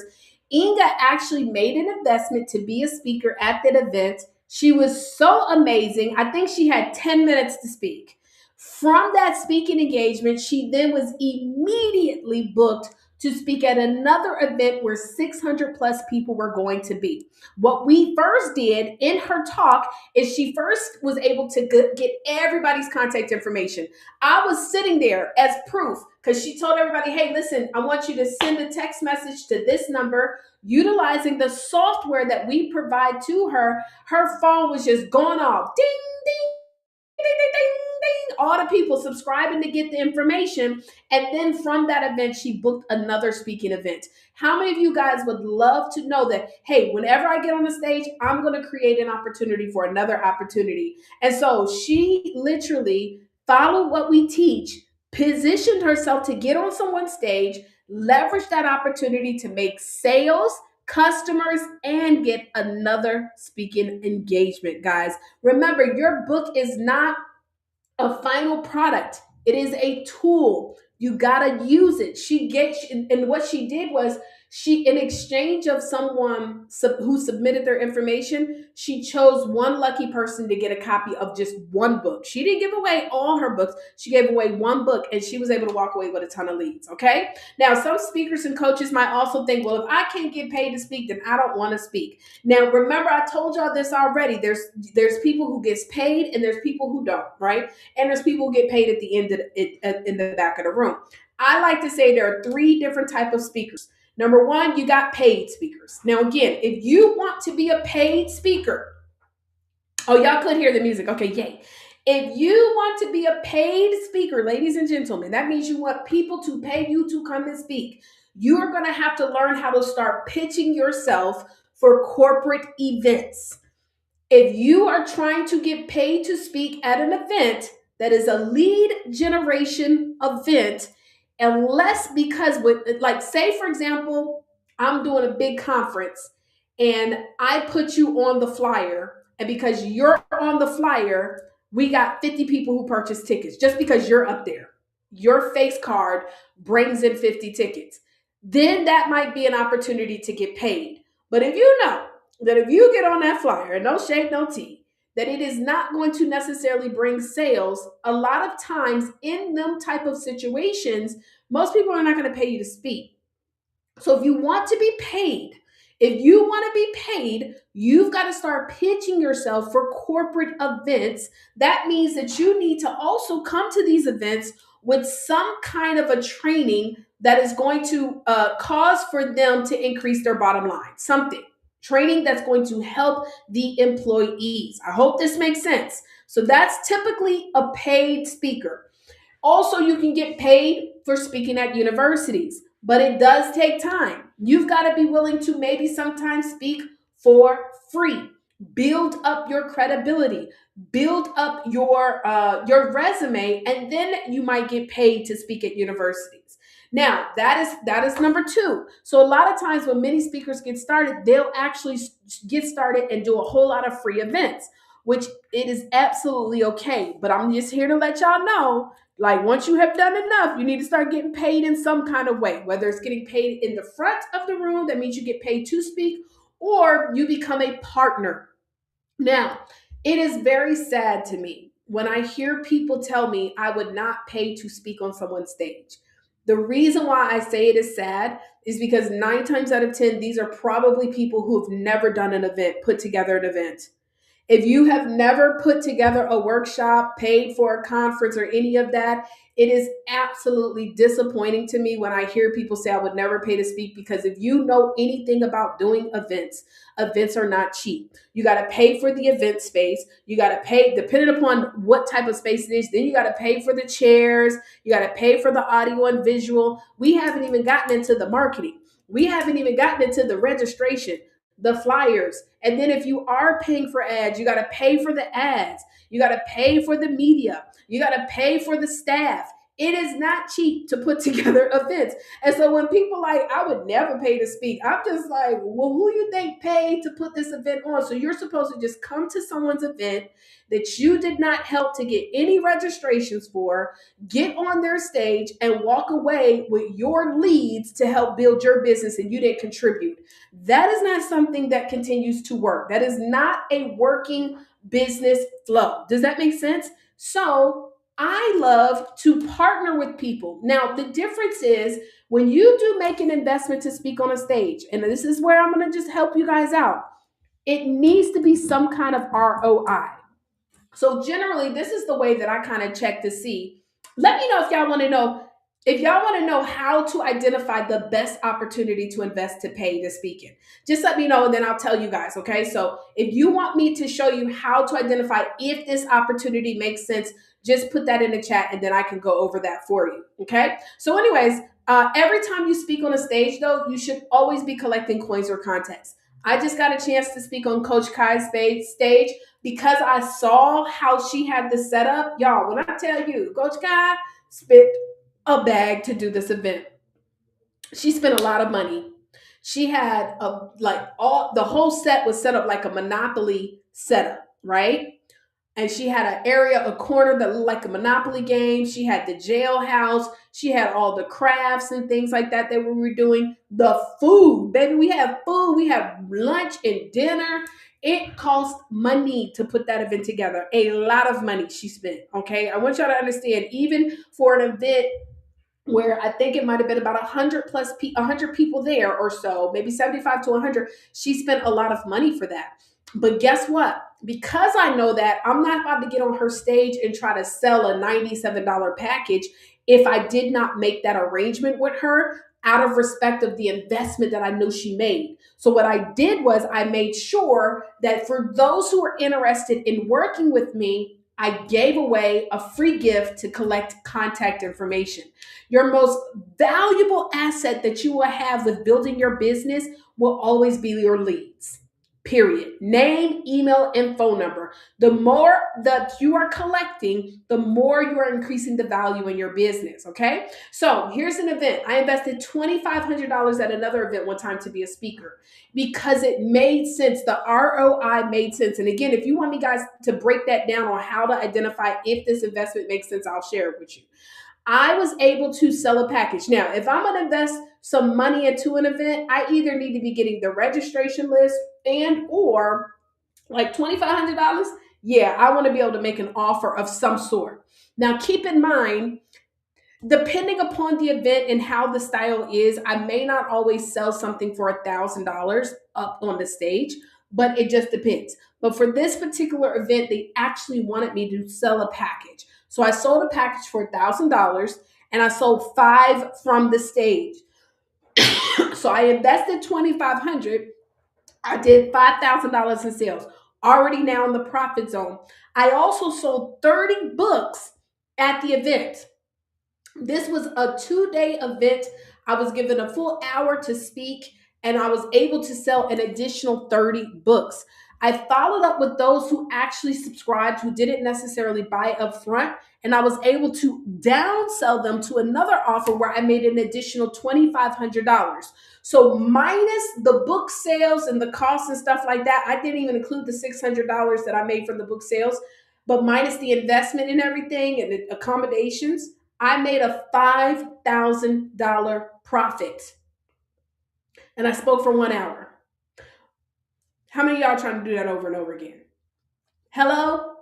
Inga actually made an investment to be a speaker at that event. She was so amazing. I think she had 10 minutes to speak. From that speaking engagement, she then was immediately booked to speak at another event where 600 plus people were going to be. What we first did in her talk is she first was able to get everybody's contact information. I was sitting there as proof because she told everybody, hey, listen, I want you to send a text message to this number. Utilizing the software that we provide to her, her phone was just going off. Ding, ding, ding, ding, ding, ding. All the people subscribing to get the information. And then from that event, she booked another speaking event. How many of you guys would love to know that, hey, whenever I get on the stage, I'm going to create an opportunity for another opportunity? And so she literally followed what we teach, positioned herself to get on someone's stage, leverage that opportunity to make sales, customers, and get another speaking engagement, guys. Remember, your book is not a final product. It is a tool. You gotta use it. And what she did was in exchange of someone who submitted their information, she chose one lucky person to get a copy of just one book. She didn't give away all her books. She gave away one book, and she was able to walk away with a ton of leads. Okay. Now, some speakers and coaches might also think, well, if I can't get paid to speak, then I don't want to speak. Now, remember, I told y'all this already. There's people who gets paid, and there's people who don't, right? And there's people who get paid at the end of in the back of the room. I like to say there are three different type of speakers. Number one, you got paid speakers. Now, again, if you want to be a paid speaker, oh, y'all could hear the music. Okay, yay. If you want to be a paid speaker, ladies and gentlemen, that means you want people to pay you to come and speak. You are going to have to learn how to start pitching yourself for corporate events. If you are trying to get paid to speak at an event that is a lead generation event, unless because like say for example, I'm doing a big conference and I put you on the flyer, and because you're on the flyer, we got 50 people who purchased tickets just because you're up there. Your face card brings in 50 tickets. Then that might be an opportunity to get paid. But if you know that if you get on that flyer, and no shade, no tea, that it is not going to necessarily bring sales, a lot of times in them type of situations, most people are not going to pay you to speak. So if you want to be paid, you've got to start pitching yourself for corporate events. That means that you need to also come to these events with some kind of a training that is going to cause for them to increase their bottom line. Something. Training that's going to help the employees. I hope this makes sense. So that's typically a paid speaker. Also, you can get paid for speaking at universities, but it does take time. You've got to be willing to maybe sometimes speak for free. Build up your credibility, build up your resume, and then you might get paid to speak at universities. Now, that is number two. So a lot of times when many speakers get started, they'll actually get started and do a whole lot of free events, which it is absolutely okay. But I'm just here to let y'all know, like, once you have done enough, you need to start getting paid in some kind of way, whether it's getting paid in the front of the room, that means you get paid to speak, or you become a partner. Now, it is very sad to me when I hear people tell me I would not pay to speak on someone's stage. The reason why I say it is sad is because 9 times out of 10, these are probably people who have never done an event, put together an event. If you have never put together a workshop, paid for a conference, or any of that, it is absolutely disappointing to me when I hear people say I would never pay to speak, because if you know anything about doing events, events are not cheap. You got to pay for the event space. You got to pay, depending upon what type of space it is, then you got to pay for the chairs. You got to pay for the audio and visual. We haven't even gotten into the marketing. We haven't even gotten into the registration, the flyers. And then if you are paying for ads, you got to pay for the ads. You got to pay for the media. You got to pay for the staff. It is not cheap to put together events. And so when people like, I would never pay to speak, I'm just like, well, who you think paid to put this event on? So you're supposed to just come to someone's event that you did not help to get any registrations for, get on their stage, and walk away with your leads to help build your business, and you didn't contribute. That is not something that continues to work. That is not a working business flow. Does that make sense? So I love to partner with people. Now, the difference is when you do make an investment to speak on a stage, and this is where I'm going to just help you guys out, it needs to be some kind of ROI. So generally, this is the way that I kind of check to see. Let me know if y'all want to know. If y'all want to know how to identify the best opportunity to invest to pay to speak in, just let me know and then I'll tell you guys, okay? So if you want me to show you how to identify if this opportunity makes sense, just put that in the chat and then I can go over that for you, okay? So anyways, every time you speak on a stage though, you should always be collecting coins or contests. I just got a chance to speak on Coach Kai's stage because I saw how she had this set up. Y'all, when I tell you, Coach Kai spent a bag to do this event. She spent a lot of money. She had the whole set was set up like a Monopoly setup, right? And she had an area, a corner that looked like a Monopoly game. She had the jailhouse. She had all the crafts and things like that we were doing. The food, baby, we have food. We have lunch and dinner. It cost money to put that event together. A lot of money she spent. Okay, I want y'all to understand. Even for an event where I think it might have been about 100 people there or so, maybe 75 to 100. She spent a lot of money for that. But guess what? Because I know that, I'm not about to get on her stage and try to sell a $97 package if I did not make that arrangement with her out of respect of the investment that I know she made. So what I did was I made sure that for those who are interested in working with me, I gave away a free gift to collect contact information. Your most valuable asset that you will have with building your business will always be your leads. Period. Name, email, and phone number. The more that you are collecting, the more you are increasing the value in your business. Okay. So here's an event. I invested $2,500 at another event one time to be a speaker because it made sense. The ROI made sense. And again, if you want me guys to break that down on how to identify if this investment makes sense, I'll share it with you. I was able to sell a package. Now, if I'm going to invest some money into an event, I either need to be getting the registration list and or like $2,500. Yeah, I want to be able to make an offer of some sort. Now, keep in mind, depending upon the event and how the style is, I may not always sell something for $1,000 up on the stage, but it just depends. But for this particular event, they actually wanted me to sell a package. So I sold a package for $1,000 and I sold 5 from the stage. So I invested $2,500. I did $5,000 in sales. Already now in the profit zone. I also sold 30 books at the event. This was a 2-day event. I was given a full hour to speak, and I was able to sell an additional 30 books. I followed up with those who actually subscribed, who didn't necessarily buy up front, and I was able to downsell them to another offer where I made an additional $2,500. So minus the book sales and the costs and stuff like that, I didn't even include the $600 that I made from the book sales, but minus the investment and everything and the accommodations, I made a $5,000 profit. And I spoke for 1 hour. How many of y'all trying to do that over and over again? Hello?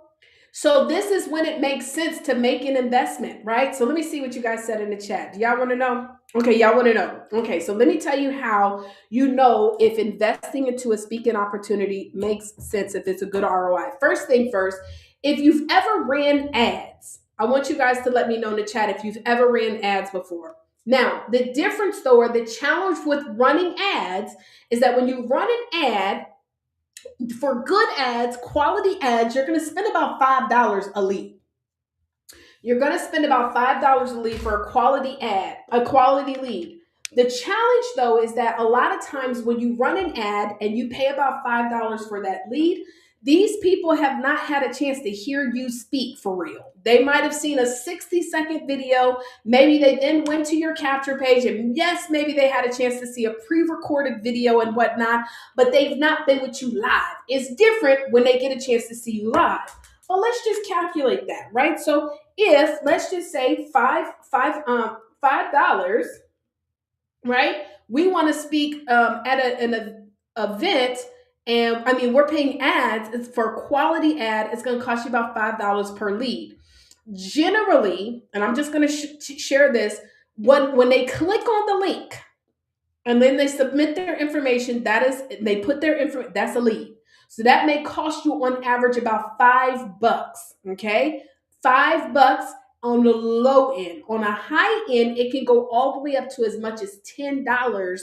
So this is when it makes sense to make an investment, right? So let me see what you guys said in the chat. Do y'all want to know? Okay, y'all want to know. Okay, so let me tell you how you know if investing into a speaking opportunity makes sense, if it's a good ROI. First thing first, if you've ever ran ads, I want you guys to let me know in the chat if you've ever ran ads before. Now, the difference though, or the challenge with running ads is that when you run an ad, for good ads, quality ads, you're going to spend about $5 a lead. You're going to spend about $5 a lead for a quality ad, a quality lead. The challenge though is that a lot of times when you run an ad and you pay about $5 for that lead, these people have not had a chance to hear you speak for real. They might have seen a 60-second video. Maybe they then went to your capture page, and yes, maybe they had a chance to see a pre-recorded video and whatnot, but they've not been with you live. It's different when they get a chance to see you live. But let's just calculate that, right? So if, let's just say $5, right? We want to speak at an event. And I mean, we're paying ads. It's for a quality ad. It's going to cost you about $5 per lead. Generally, and I'm just going to share this, when they click on the link and then they submit their information, they put their information, that's a lead. So that may cost you on average about $5. Okay, $5 on the low end. On a high end, it can go all the way up to as much as $10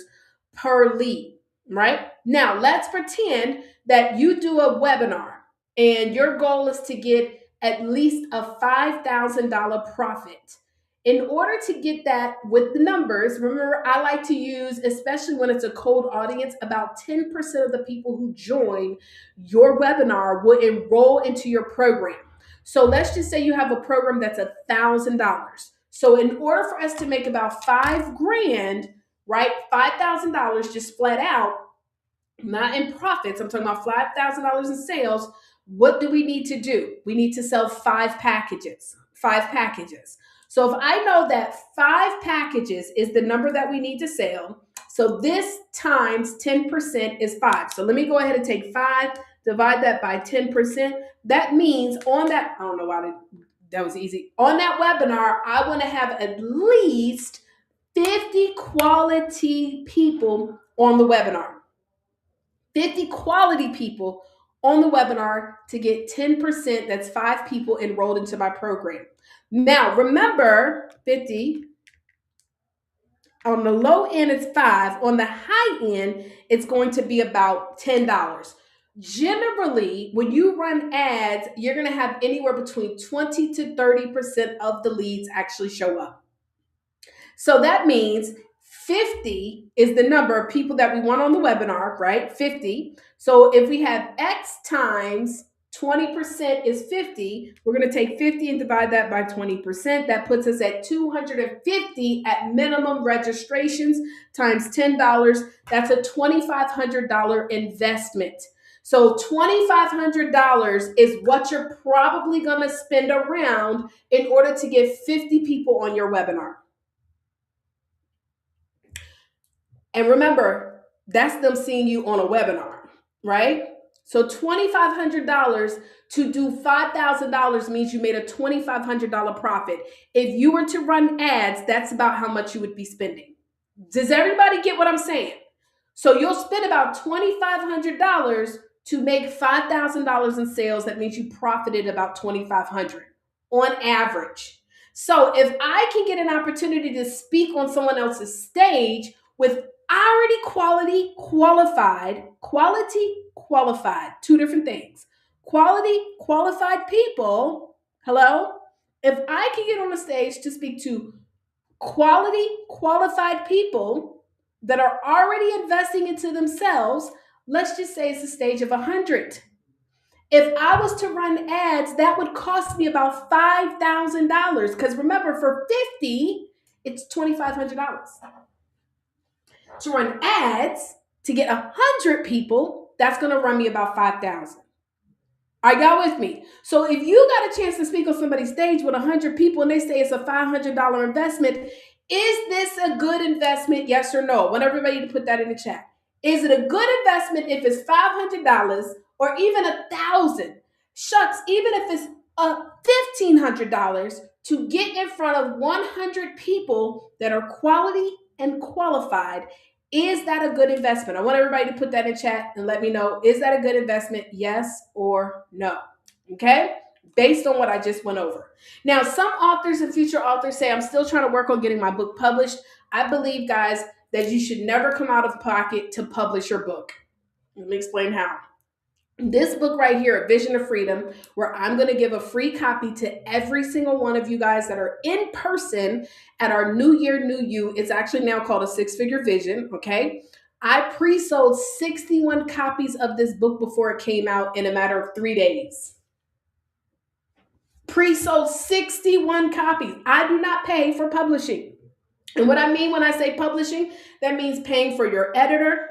per lead. Right? Now, let's pretend that you do a webinar and your goal is to get at least a $5,000 profit. In order to get that with the numbers, remember, I like to use, especially when it's a cold audience, about 10% of the people who join your webinar will enroll into your program. So let's just say you have a program that's $1,000. So in order for us to make about $5,000, right? $5,000 just flat out, not in profits. I'm talking about $5,000 in sales. What do we need to do? We need to sell 5 packages. 5 packages. So if I know that 5 packages is the number that we need to sell, so this times 10% is 5. So let me go ahead and take 5, divide that by 10%. That means on that, I don't know why that was easy. On that webinar, I want to have at least 50 quality people on the webinar. 50 quality people on the webinar to get 10%. That's 5 people enrolled into my program. Now, remember, 50 on the low end, it's 5. On the high end, it's going to be about $10. Generally, when you run ads, you're going to have anywhere between 20 to 30% of the leads actually show up. So that means 50 is the number of people that we want on the webinar, right? 50. So if we have X times 20% is 50, we're going to take 50 and divide that by 20%. That puts us at 250 at minimum registrations times $10. That's a $2,500 investment. So $2,500 is what you're probably going to spend around in order to get 50 people on your webinar. And remember, that's them seeing you on a webinar, right? So $2,500 to do $5,000 means you made a $2,500 profit. If you were to run ads, that's about how much you would be spending. Does everybody get what I'm saying? So you'll spend about $2,500 to make $5,000 in sales. That means you profited about $2,500 on average. So if I can get an opportunity to speak on someone else's stage with already qualified, 2 different things. Quality, qualified people, hello? If I can get on the stage to speak to quality, qualified people that are already investing into themselves, let's just say it's a stage of 100. If I was to run ads, that would cost me about $5,000. Because remember, for 50, it's $2,500. To run ads to get 100 people, that's going to run me about $5,000. Are y'all with me? So if you got a chance to speak on somebody's stage with 100 people and they say it's a $500 investment, is this a good investment? Yes or no? I want everybody to put that in the chat. Is it a good investment if it's $500 or even $1,000? Shucks, even if it's $1,500 to get in front of 100 people that are quality and qualified, is that a good investment? I want everybody to put that in chat and let me know, is that a good investment? Yes or no? Okay? Based on what I just went over. Now, some authors and future authors say, I'm still trying to work on getting my book published. I believe, guys, that you should never come out of pocket to publish your book. Let me explain how. This book right here, A Vision of Freedom, where I'm going to give a free copy to every single one of you guys that are in person at our New Year, New You. It's actually now called A Six-Figure Vision, okay? I pre-sold 61 copies of this book before it came out in a matter of 3 days. Pre-sold 61 copies. I do not pay for publishing. And what I mean when I say publishing, that means paying for your editor,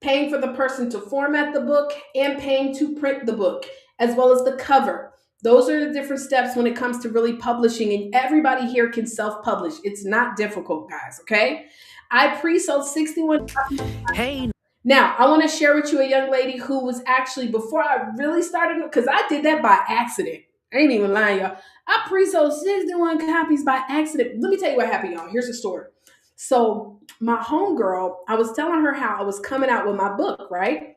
paying for the person to format the book, and paying to print the book, as well as the cover. Those are the different steps when it comes to really publishing, and everybody here can self-publish. It's not difficult, guys, okay? I pre-sold 61 copies. Hey. Now, I want to share with you a young lady who was actually, before I really started, because I did that by accident. I ain't even lying, y'all. I pre-sold 61 copies by accident. Let me tell you what happened, y'all. Here's the story. So my homegirl, I was telling her how I was coming out with my book, right?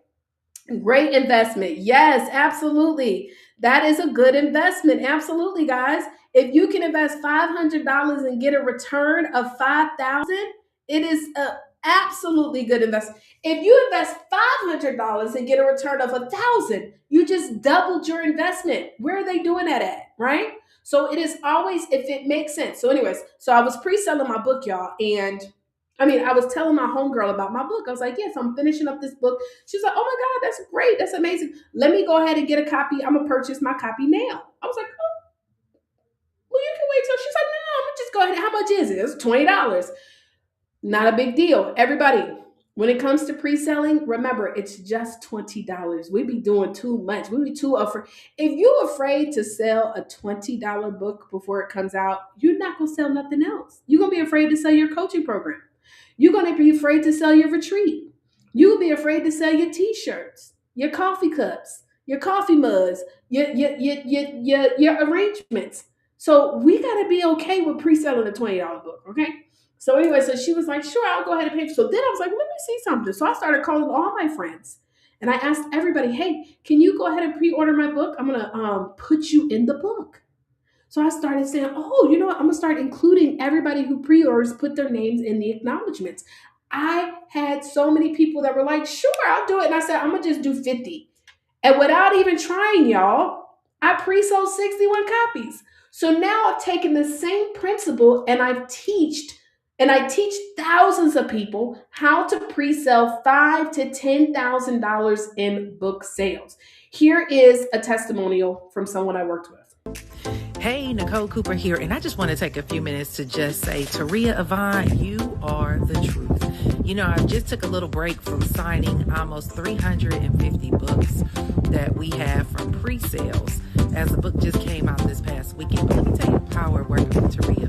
Great investment. Yes, absolutely. That is a good investment. Absolutely, guys. If you can invest $500 and get a return of $5,000, it is a absolutely good investment. If you invest $500 and get a return of $1,000, you just doubled your investment. Where are they doing that at, right? So it is always, if it makes sense. So anyways, so I was pre-selling my book, y'all. And I was telling my homegirl about my book. I was like, yes, I'm finishing up this book. She's like, oh my God, that's great. That's amazing. Let me go ahead and get a copy. I'm going to purchase my copy now. I was like, oh, well, you can wait till. She's like, no, I'm going to just go ahead. How much is it? It's $20. Not a big deal. Everybody, when it comes to pre-selling, remember it's just $20. We be doing too much. We be too afraid. If you afraid to sell a $20 book before it comes out, you're not gonna sell nothing else. You're gonna be afraid to sell your coaching program. You're gonna be afraid to sell your retreat. You'll be afraid to sell your t-shirts, your coffee cups, your coffee mugs, your arrangements. So we gotta be okay with pre-selling a $20 book, okay? So anyway, so she was like, sure, I'll go ahead and pay. So then I was like, let me see something. So I started calling all my friends. And I asked everybody, hey, can you go ahead and pre-order my book? I'm gonna put you in the book. So I started saying, oh, you know what? I'm gonna start including everybody who pre-orders, put their names in the acknowledgments. I had so many people that were like, sure, I'll do it. And I said, I'm gonna just do 50. And without even trying, y'all, I pre-sold 61 copies. So now I've taken the same principle and I teach thousands of people how to pre-sell $5,000 to $10,000 in book sales. Here is a testimonial from someone I worked with. Hey, Nicole Cooper here, and I just want to take a few minutes to just say, Taria Avant, you are the truth. You know, I just took a little break from signing almost 350 books that we have from pre-sales, as the book just came out this past weekend. But let me tell you the power of working with Taria.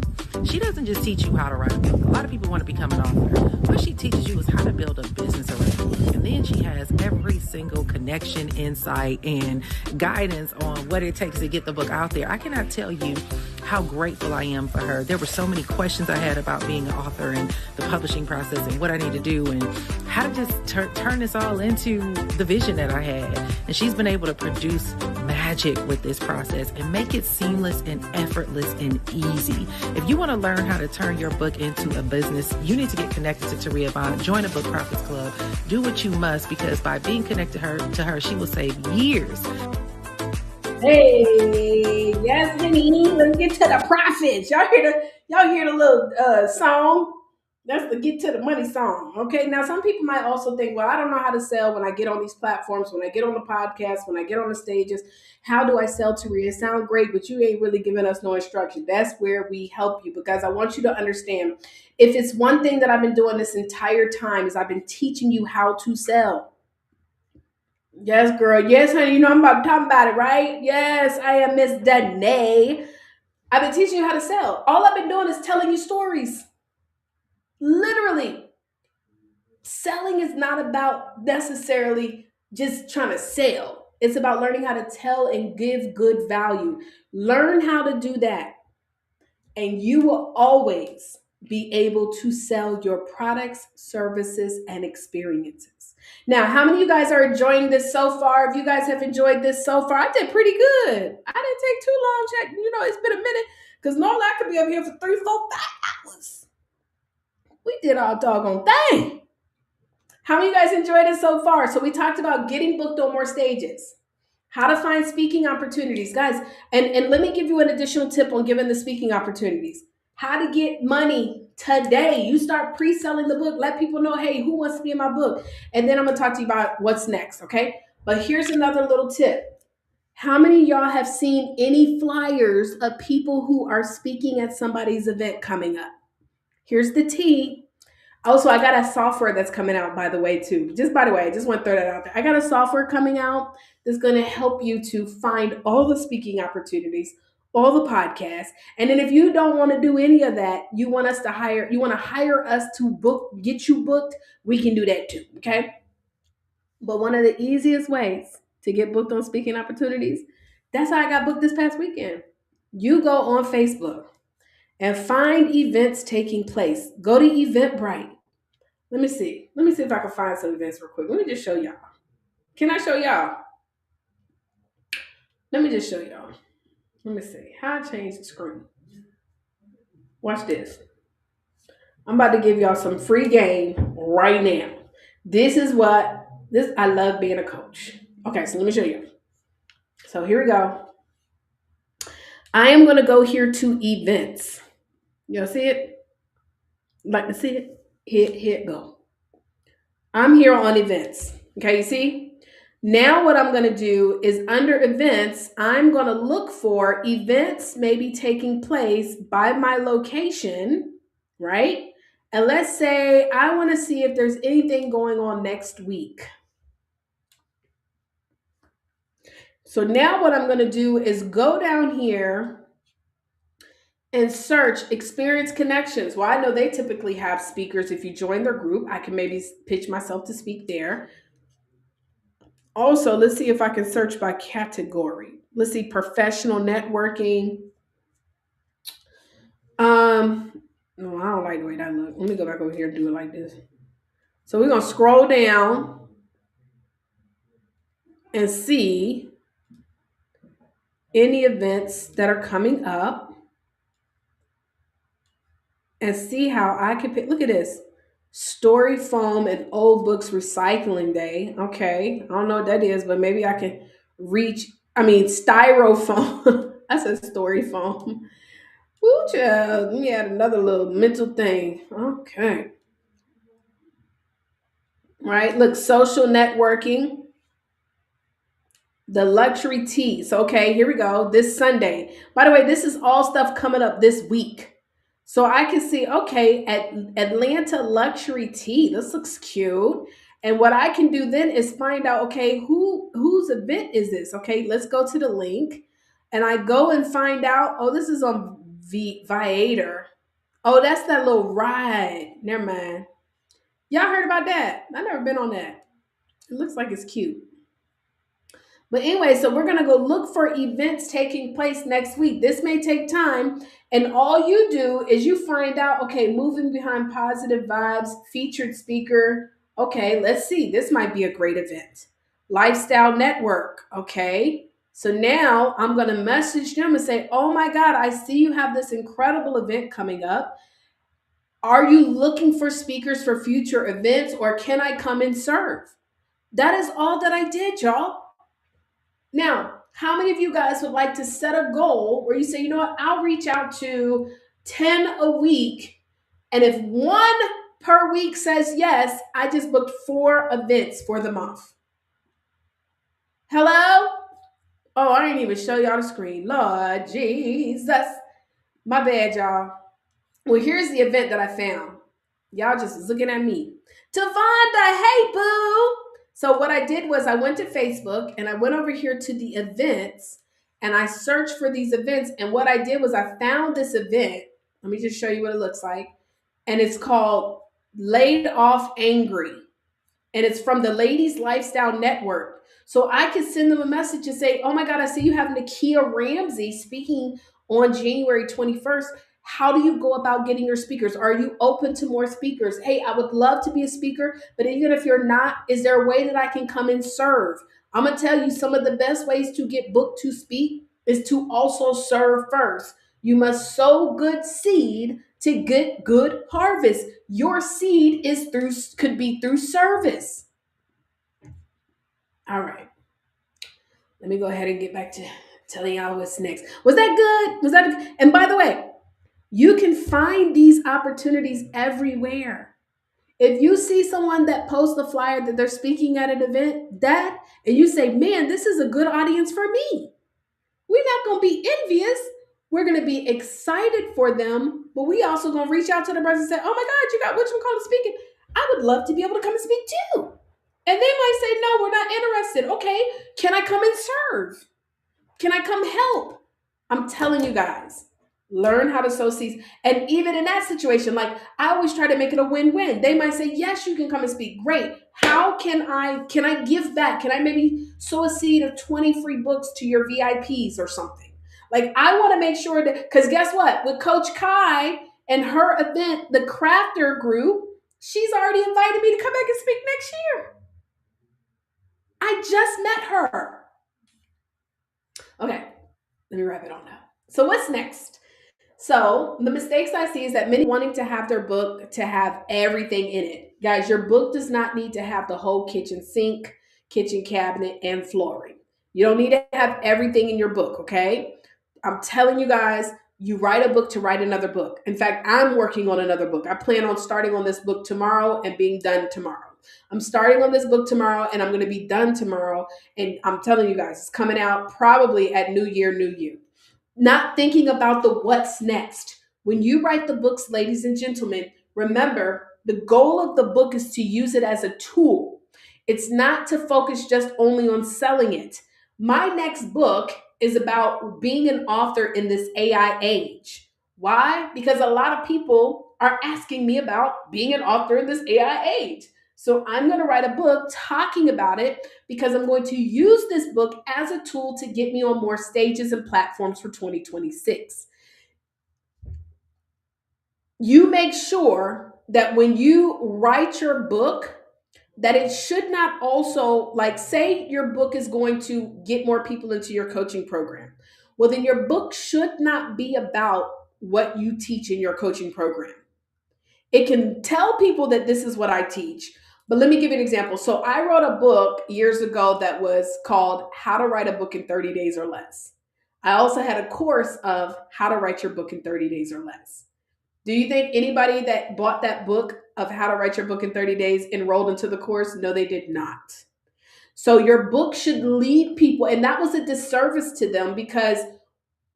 She doesn't just teach you how to write a book. A lot of people want to become an author. What she teaches you is how to build a business around a book. And then she has every single connection, insight, and guidance on what it takes to get the book out there. I cannot tell you how grateful I am for her. There were so many questions I had about being an author and the publishing process and what I need to do and how to just turn this all into the vision that I had. And she's been able to produce magic with this process and make it seamless and effortless and easy. If you want to learn how to turn your book into a business, you need to get connected to Taria Avant. Join a Book Profits Club. Do what you must, because by being connected to her, she will save years. Hey, yes, honey. Let's get to the profits. Y'all hear the little song? That's the get to the money song. Okay. Now, some people might also think, well, I don't know how to sell when I get on these platforms, when I get on the podcast, when I get on the stages. How do I sell, Taria? It sounds great, but you ain't really giving us no instruction. That's where we help you, because I want you to understand, if it's one thing that I've been doing this entire time is I've been teaching you how to sell. Yes, girl. Yes, honey. You know I'm about to talk about it, right? Yes, I am Miss Danae. I've been teaching you how to sell. All I've been doing is telling you stories. Literally. Selling is not about necessarily just trying to sell. It's about learning how to tell and give good value. Learn how to do that, and you will always be able to sell your products, services, and experiences. Now, how many of you guys are enjoying this so far? If you guys have enjoyed this so far, I did pretty good. I didn't take too long. Check, it's been a minute, because normally I could be up here for 3, 4, 5 hours. We did our doggone thing. How many of you guys enjoyed it so far? So we talked about getting booked on more stages, how to find speaking opportunities, guys. And let me give you an additional tip on giving the speaking opportunities. How to get money today. You start pre-selling the book. Let people know, hey, who wants to be in my book? And then I'm going to talk to you about what's next, okay? But here's another little tip. How many of y'all have seen any flyers of people who are speaking at somebody's event coming up? Here's the tea. Also, I got a software that's coming out, by the way, too. Just by the way, I just want to throw that out there. I got a software coming out that's going to help you to find all the speaking opportunities, all the podcasts. And then if you don't want to do any of that, you want to hire us to get you booked, we can do that too, okay? But one of the easiest ways to get booked on speaking opportunities, that's how I got booked this past weekend. You go on Facebook and find events taking place. Go to Eventbrite. Let me see if I can find some events real quick. Let me just show y'all. Can I show y'all? Let me just show y'all. Let me see. How I change the screen. Watch this. I'm about to give y'all some free game right now. I love being a coach. Okay, so let me show you. So here we go. I am going to go here to events. Y'all see it? Like to see it? Hit go. I'm here on events. Okay, you see? Now what I'm going to do is under events, I'm going to look for events maybe taking place by my location, right? And let's say I want to see if there's anything going on next week. So now what I'm going to do is go down here and search Experience Connections. Well, I know they typically have speakers. If you join their group, I can maybe pitch myself to speak there. Also, let's see if I can search by category. Let's see, professional networking. No, I don't like the way that looks. Let me go back over here and do it like this. So we're gonna scroll down and see any events that are coming up and see how I can pick. Look at this. Story foam and old books recycling day. Okay. I don't know what that is, but maybe I can styrofoam. I said story foam. Woo, child. Let me add another little mental thing. Okay. Right. Look, social networking. The luxury teas. Okay, here we go. This Sunday. By the way, this is all stuff coming up this week. So I can see, okay, at Atlanta Luxury Tea. This looks cute. And what I can do then is find out, okay, whose event is this? Okay, let's go to the link. And I go and find out, oh, this is on Viator. Oh, that's that little ride. Never mind. Y'all heard about that? I've never been on that. It looks like it's cute. But anyway, so we're going to go look for events taking place next week. This may take time. And all you do is you find out, okay, moving behind positive vibes, featured speaker. Okay, let's see. This might be a great event. Lifestyle network. Okay. So now I'm going to message them and say, oh my God, I see you have this incredible event coming up. Are you looking for speakers for future events, or can I come and serve? That is all that I did, y'all. Now, how many of you guys would like to set a goal where you say, you know what, I'll reach out to 10 a week. And if one per week says yes, I just booked 4 events for the month. Hello? Oh, I didn't even show y'all the screen. Lord Jesus. My bad, y'all. Well, here's the event that I found. Y'all just looking at me. Tavonda, hey, boo. So what I did was I went to Facebook and I went over here to the events and I searched for these events. And what I did was I found this event. Let me just show you what it looks like. And it's called Laid Off Angry. And it's from the Ladies Lifestyle Network. So I could send them a message and say, oh my God, I see you have Nakia Ramsey speaking on January 21st. How do you go about getting your speakers? Are you open to more speakers? Hey, I would love to be a speaker, but even if you're not, is there a way that I can come and serve? I'm going to tell you some of the best ways to get booked to speak is to also serve first. You must sow good seed to get good harvest. Your seed could be through service. All right. Let me go ahead and get back to telling y'all what's next. Was that good? And by the way, you can find these opportunities everywhere. If you see someone that posts a flyer that they're speaking at an event, and you say, man, this is a good audience for me. We're not going to be envious. We're going to be excited for them, but we also going to reach out to the person and say, oh my God, you got whatchamacallit speaking. I would love to be able to come and speak too. And they might say, no, we're not interested. Okay, can I come and serve? Can I come help? I'm telling you guys, learn how to sow seeds. And even in that situation, like I always try to make it a win-win. They might say, yes, you can come and speak. Great. How can I give back? Can I maybe sow a seed of 20 free books to your VIPs or something? Like I want to make sure that, because guess what? With Coach Kai and her event, the Crafter Group, she's already invited me to come back and speak next year. I just met her. Okay, let me wrap it on up. So what's next? So the mistakes I see is that many wanting to have their book to have everything in it. Guys, your book does not need to have the whole kitchen sink, kitchen cabinet, and flooring. You don't need to have everything in your book, okay? I'm telling you guys, you write a book to write another book. In fact, I'm working on another book. I plan on starting on this book tomorrow and being done tomorrow. I'm starting on this book tomorrow and I'm going to be done tomorrow. And I'm telling you guys, it's coming out probably at New Year, New You. Not thinking about the what's next. When you write the books, ladies and gentlemen, Remember, the goal of the book is to use it as a tool. It's not to focus just only on selling it. My next book is about being an author in this AI age. Why? Because a lot of people are asking me about being an author in this AI age. So I'm going to write a book talking about it because I'm going to use this book as a tool to get me on more stages and platforms for 2026. You make sure that when you write your book, that it should not also, like, say your book is going to get more people into your coaching program. Well, then your book should not be about what you teach in your coaching program. It can tell people that this is what I teach. But let me give you an example. So I wrote a book years ago that was called How to Write a Book in 30 Days or Less. I also had a course of how to write your book in 30 days or less. Do you think anybody that bought that book of How to Write Your Book in 30 Days enrolled into the course? No, they did not. So your book should lead people, and that was a disservice to them because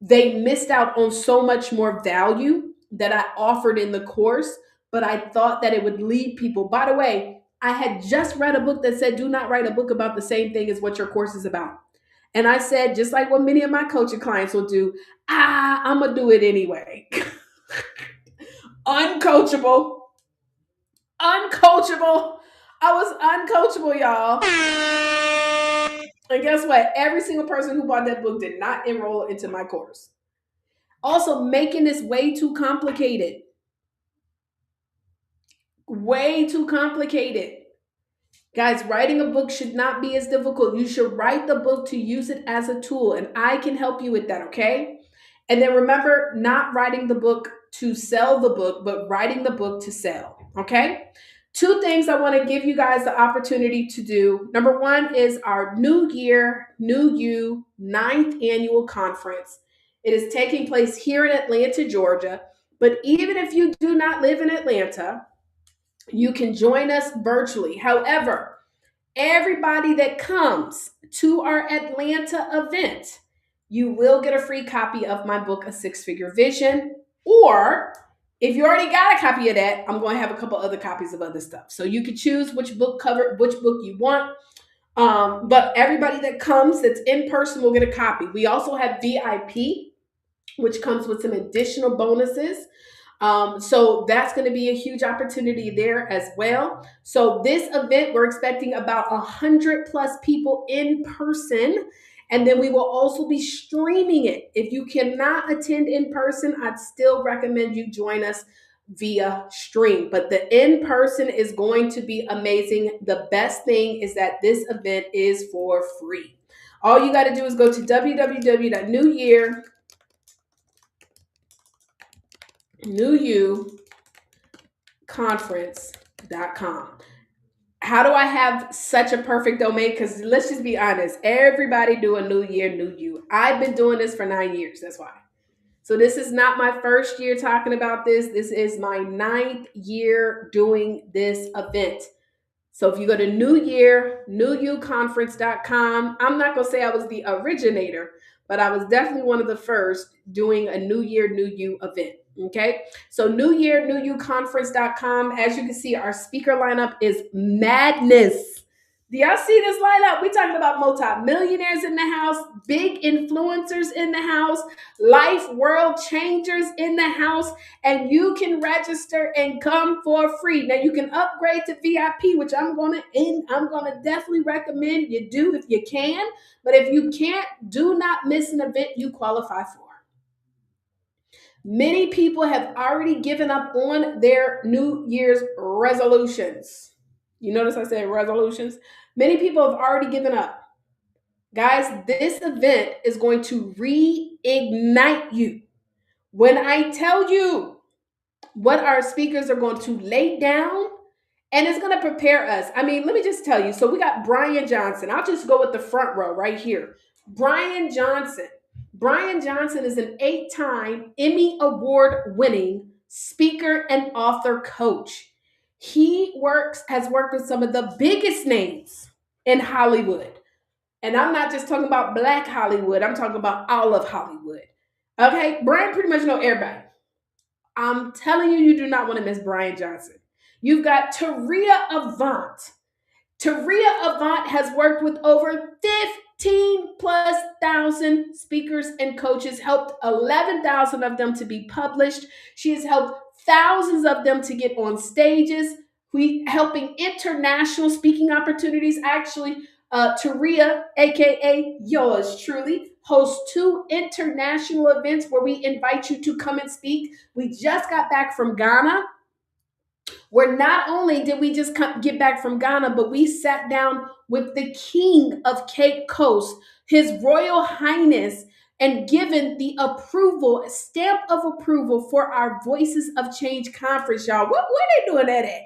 they missed out on so much more value that I offered in the course, but I thought that it would lead people. By the way, I had just read a book that said, do not write a book about the same thing as what your course is about. And I said, just like what many of my coaching clients will do, I'm going to do it anyway. Uncoachable. Uncoachable. I was uncoachable, y'all. And guess what? Every single person who bought that book did not enroll into my course. Also, making this way too complicated. Way too complicated. Guys, writing a book should not be as difficult. You should write the book to use it as a tool, and I can help you with that, okay? And then remember, not writing the book to sell the book, but writing the book to sell, okay? Two things I want to give you guys the opportunity to do. Number one is our New Year, New You 9th annual conference. It is taking place here in Atlanta, Georgia. But even if you do not live in Atlanta, you can join us virtually. However, everybody that comes to our Atlanta event, you will get a free copy of my book, A Six-Figure Vision. Or if you already got a copy of that, I'm going to have a couple other copies of other stuff. So you can choose which book you want. But everybody that comes that's in person will get a copy. We also have VIP, which comes with some additional bonuses. So that's going to be a huge opportunity there as well. So this event, we're expecting about 100 plus people in person. And then we will also be streaming it. If you cannot attend in person, I'd still recommend you join us via stream. But the in-person is going to be amazing. The best thing is that this event is for free. All you got to do is go to www.newuconference.com. How do I have such a perfect domain? Because let's just be honest, everybody do a new year, new you. I've been doing this for 9 years. That's why. So this is not my first year talking about this. This is my 9th year doing this event. So if you go to newuconference.com, I'm not going to say I was the originator, but I was definitely one of the first doing a New Year, New You event. Okay. So newyearnewuconference.com. As you can see, our speaker lineup is madness. Do y'all see this lineup? We're talking about multi-millionaires in the house, big influencers in the house, life world changers in the house, and you can register and come for free. Now you can upgrade to VIP, which I'm gonna definitely recommend you do if you can. But if you can't, do not miss an event you qualify for. Many people have already given up on their New Year's resolutions. You notice I said resolutions? Many people have already given up. Guys, this event is going to reignite you. When I tell you what our speakers are going to lay down, and it's going to prepare us. I mean, let me just tell you. So we got Brian Johnson. I'll just go with the front row right here. Brian Johnson. Brian Johnson is an 8-time Emmy Award-winning speaker and author coach. He has worked with some of the biggest names in Hollywood. And I'm not just talking about Black Hollywood. I'm talking about all of Hollywood. Okay? Brian pretty much knows everybody. I'm telling you, you do not want to miss Brian Johnson. You've got Taria Avant. Taria Avant has worked with over 15 plus thousand speakers and coaches, helped 11,000 of them to be published. She has helped thousands of them to get on stages. We helping international speaking opportunities. Actually, Taria, aka yours truly, hosts 2 international events where we invite you to come and speak. We just got back from Ghana, where not only did we just get back from Ghana, but we sat down with the king of Cape Coast, His Royal Highness, and given the approval, stamp of approval for our Voices of Change conference, y'all. Where they doing that at?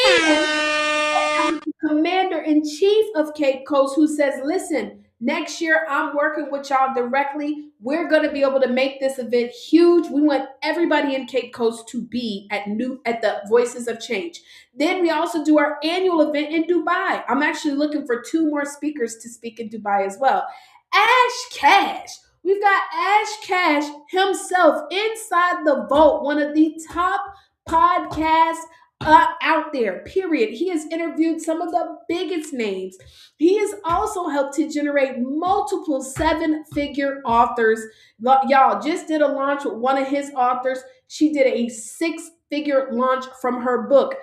And Commander in Chief of Cape Coast, who says, listen, next year I'm working with y'all directly. We're going to be able to make this event huge. We want everybody in Cape Coast to be at the Voices of Change. Then we also do our annual event in Dubai. I'm actually looking for 2 more speakers to speak in Dubai as well. Ash Cash. We've got Ash Cash himself inside the vault, one of the top podcasts out there, period. He has interviewed some of the biggest names. He has also helped to generate multiple 7-figure authors. Y'all just did a launch with one of his authors. She did a 6-figure launch from her book.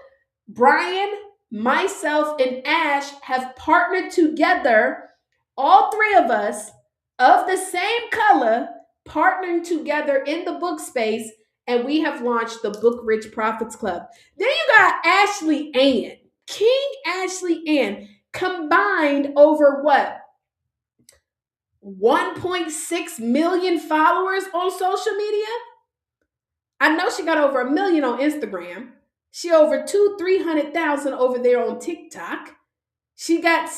Brian, myself, and Ash have partnered together, all 3 of us of the same color, partnering together in the book space, and we have launched the Book Rich Profits Club. Then you got Ashley Ann, King Ashley Ann, combined over what? 1.6 million followers on social media. I know she got over 1 million on Instagram. She over 300,000 over there on TikTok. She got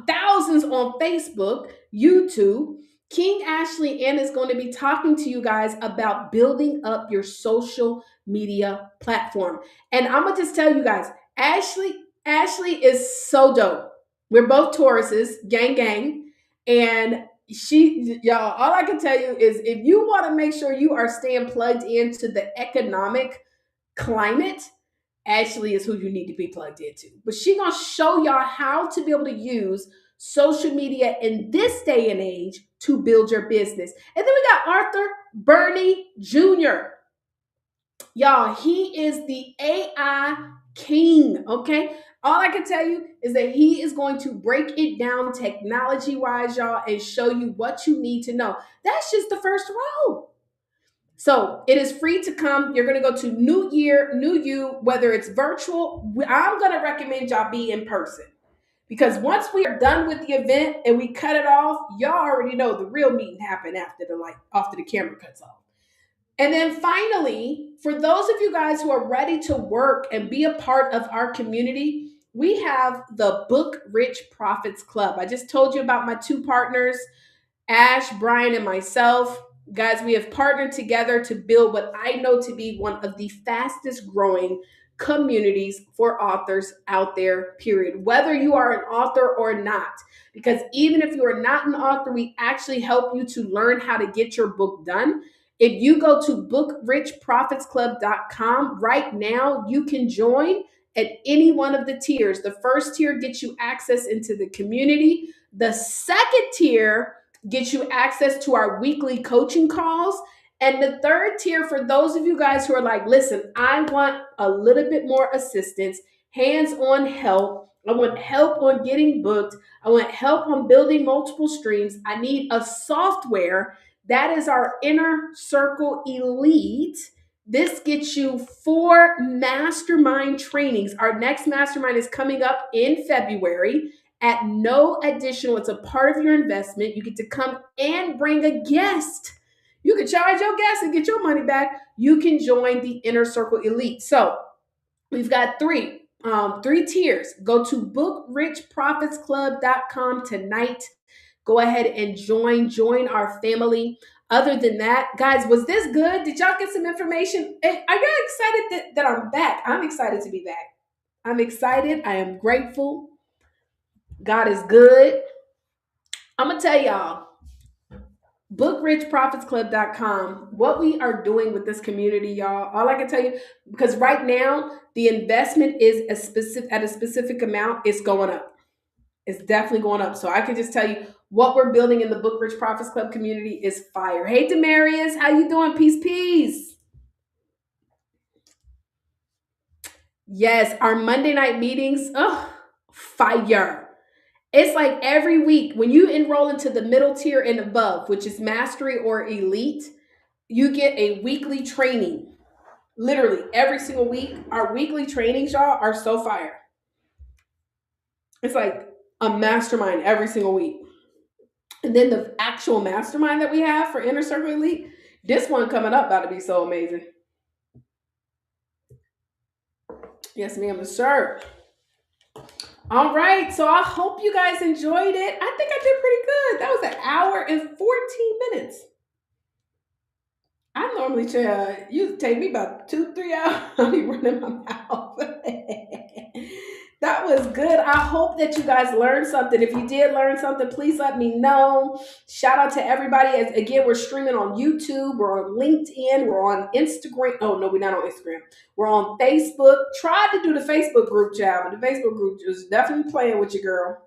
thousands on Facebook, YouTube. King Ashley Ann is going to be talking to you guys about building up your social media platform. And I'm going to just tell you guys, Ashley is so dope. We're both Tauruses, gang, gang. And y'all, all I can tell you is if you want to make sure you are staying plugged into the economic climate, Ashley is who you need to be plugged into. But she's going to show y'all how to be able to use social media in this day and age to build your business. And then we got Arthur Burney Jr. Y'all, he is the AI king, okay? All I can tell you is that he is going to break it down technology-wise, y'all, and show you what you need to know. That's just the first row. So it is free to come. You're going to go to New Year, New You, whether it's virtual. I'm going to recommend y'all be in person. Because once we are done with the event and we cut it off, y'all already know the real meeting happened after the camera cuts off. And then finally, for those of you guys who are ready to work and be a part of our community, we have the Book Rich Profits Club. I just told you about my 2 partners, Ash, Brian, and myself. Guys, we have partnered together to build what I know to be one of the fastest growing communities for authors out there, period. Whether you are an author or not, because even if you are not an author, we actually help you to learn how to get your book done. If you go to bookrichprofitsclub.com right now, you can join at any one of the tiers. The first tier gets you access into the community. The second tier gets you access to our weekly coaching calls. And the third tier, for those of you guys who are like, listen, I want a little bit more assistance, hands-on help. I want help on getting booked. I want help on building multiple streams. I need a software. That is our Inner Circle Elite. This gets you 4 mastermind trainings. Our next mastermind is coming up in February at no additional. It's a part of your investment. You get to come and bring a guest. You can charge your guest and get your money back. You can join the Inner Circle Elite. So we've got 3 tiers. Go to bookrichprofitsclub.com tonight. Go ahead and join our family. Other than that, guys, was this good? Did y'all get some information? Are you excited that I'm back? I'm excited to be back. I'm excited. I am grateful. God is good. I'm going to tell y'all, BookRichProfitsClub.com. What we are doing with this community, y'all, all I can tell you, because right now the investment is at a specific amount, it's going up. It's definitely going up. So I can just tell you what we're building in the Book Rich Profits Club community is fire. Hey Demarius, how you doing? Peace, peace. Yes, our Monday night meetings, oh, fire. It's like every week when you enroll into the middle tier and above, which is mastery or elite, you get a weekly training. Literally every single week. Our weekly trainings, y'all, are so fire. It's like a mastermind every single week. And then the actual mastermind that we have for Inner Circle Elite, this one coming up about to be so amazing. Yes, ma'am, sir. All right, so I hope you guys enjoyed it. I think I did pretty good. That was an hour and 14 minutes. I normally try, you take me about 2-3 hours. I'll be running my mouth. That was good. I hope that you guys learned something. If you did learn something, please let me know. Shout out to everybody. As again, we're streaming on YouTube, we're on LinkedIn, we're on Instagram. Oh no, we're not on Instagram. We're on Facebook. Tried to do the Facebook group, child, but the Facebook group is definitely playing with you, girl.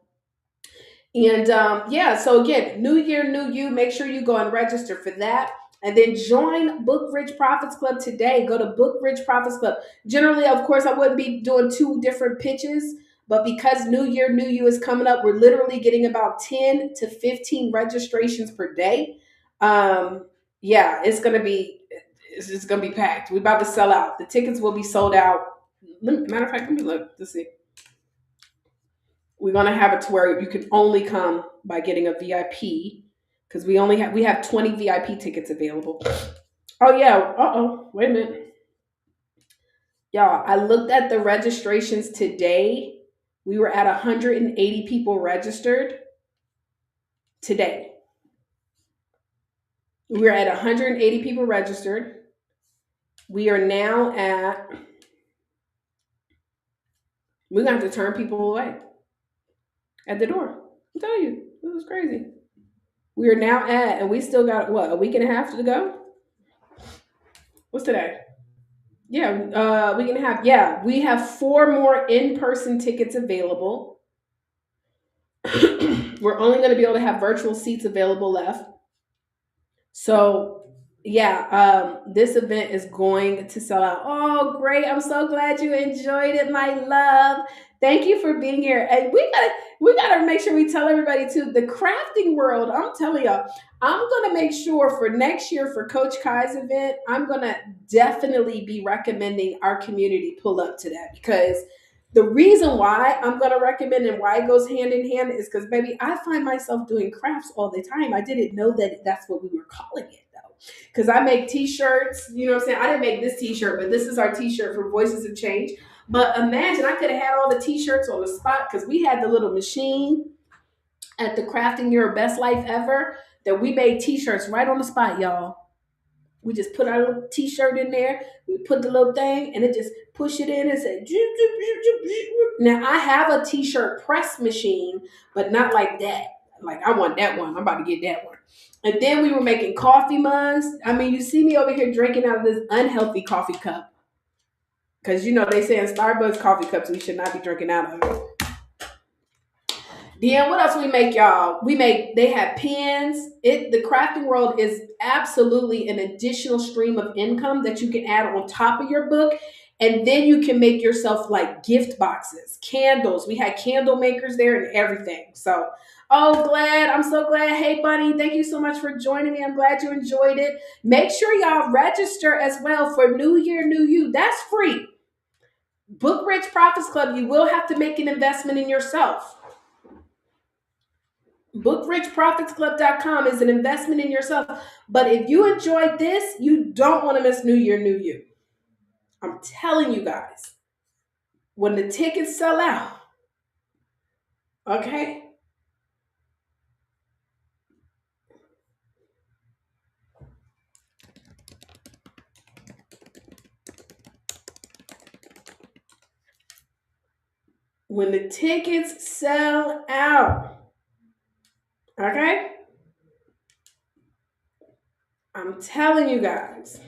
And yeah, so again, New Year, New You. Make sure you go and register for that. And then join Book Rich Profits Club today. Go to Book Rich Profits Club. Generally, of course, I wouldn't be doing 2 different pitches, but because New Year, New You is coming up, we're literally getting about 10 to 15 registrations per day. Yeah, it's gonna be packed. We're about to sell out. The tickets will be sold out. Matter of fact, let me look. Let's see. We're gonna have it to where you can only come by getting a VIP because we have 20 VIP tickets available. Oh yeah. Wait a minute. Y'all, I looked at the registrations today. We were at 180 people registered today. We're at 180 people registered. We are now at, we're gonna have to turn people away at the door. I'm telling you, this is crazy. We are now at, and we still got what, a week and a half to go? What's today? Yeah, we can have, yeah, we have 4 more in-person tickets available. We're only going to be able to have virtual seats available left. So yeah, this event is going to sell out. Oh, great. I'm so glad you enjoyed it, my love. Thank you for being here. And we gotta make sure we tell everybody too, the crafting world, I'm telling y'all, I'm gonna make sure for next year for Coach Kai's event, I'm gonna definitely be recommending our community pull up to that, because the reason why I'm gonna recommend and why it goes hand in hand is because, baby, I find myself doing crafts all the time. I didn't know that that's what we were calling it though, because I make t-shirts. You know what I'm saying? I didn't make this t-shirt, but this is our t-shirt for Voices of Change. But imagine I could have had all the t-shirts on the spot because we had the little machine at the Crafting Your Best Life Ever that we made t-shirts right on the spot, y'all. We just put our little t-shirt in there. We put the little thing and it just push it in and say, now I have a t-shirt press machine, but not like that. Like I want that one. I'm about to get that one. And then we were making coffee mugs. I mean, you see me over here drinking out of this unhealthy coffee cup. Because, you know, they say in Starbucks coffee cups, we should not be drinking out of it. Then what else we make, y'all? They have pens. The crafting world is absolutely an additional stream of income that you can add on top of your book. And then you can make yourself like gift boxes, candles. We had candle makers there and everything. So, I'm so glad. Hey, Bunny, thank you so much for joining me. I'm glad you enjoyed it. Make sure y'all register as well for New Year, New You. That's free. Book Rich Profits Club, you will have to make an investment in yourself. BookRichProfitsClub.com is an investment in yourself. But if you enjoyed this, you don't want to miss New Year, New You. I'm telling you guys, when the tickets sell out, okay? When the tickets sell out, okay? I'm telling you guys.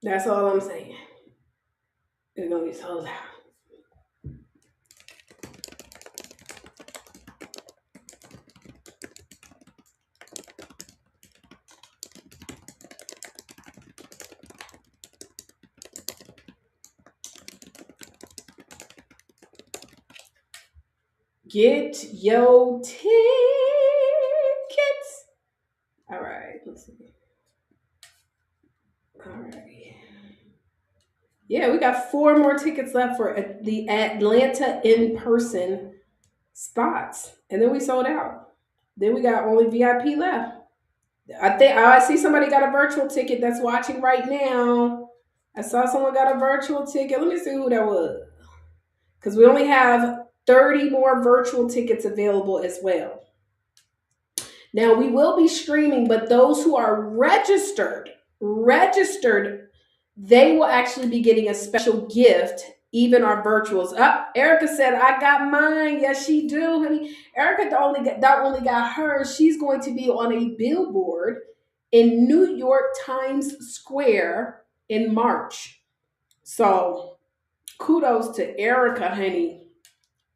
That's all I'm saying. It's gonna be sold out. Get your tickets. All right, let's see. All right. Yeah, we got 4 more tickets left for the Atlanta in person spots, and then we sold out. Then we got only VIP left. I see somebody got a virtual ticket that's watching right now. I saw someone got a virtual ticket. Let me see who that was, because we only have 30 more virtual tickets available as well. Now we will be streaming, but those who are registered, they will actually be getting a special gift. Even our virtuals. Erica said, "I got mine." Yes, she do, honey. Erica not only got hers. She's going to be on a billboard in New York Times Square in March. So kudos to Erica, honey.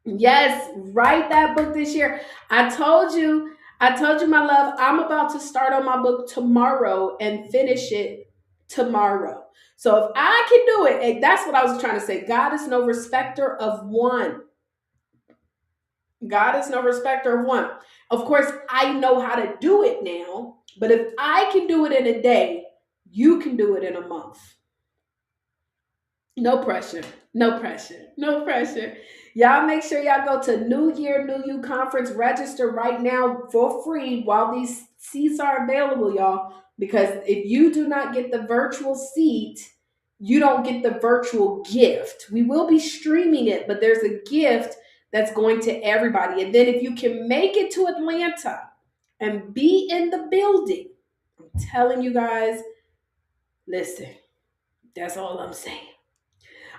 Yes, write that book this year. I told you, my love, I'm about to start on my book tomorrow and finish it tomorrow. So if I can do it, and that's what I was trying to say. God is no respecter of one. God is no respecter of one. Of course, I know how to do it now, but if I can do it in a day, you can do it in a month. No pressure. No pressure. No pressure. Y'all make sure y'all go to New Year, New You Conference. Register right now for free while these seats are available, y'all. Because if you do not get the virtual seat, you don't get the virtual gift. We will be streaming it, but there's a gift that's going to everybody. And then if you can make it to Atlanta and be in the building, I'm telling you guys, listen, that's all I'm saying.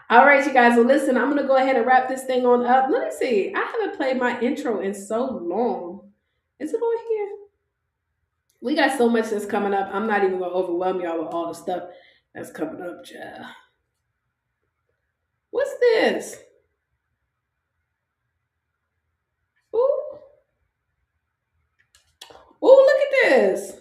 All right, you guys. Well, listen, I'm going to go ahead and wrap this thing on up. Let me see. I haven't played my intro in so long. Is it on here? We got so much that's coming up. I'm not even going to overwhelm y'all with all the stuff that's coming up, child. What's this? Ooh. Ooh, look at this.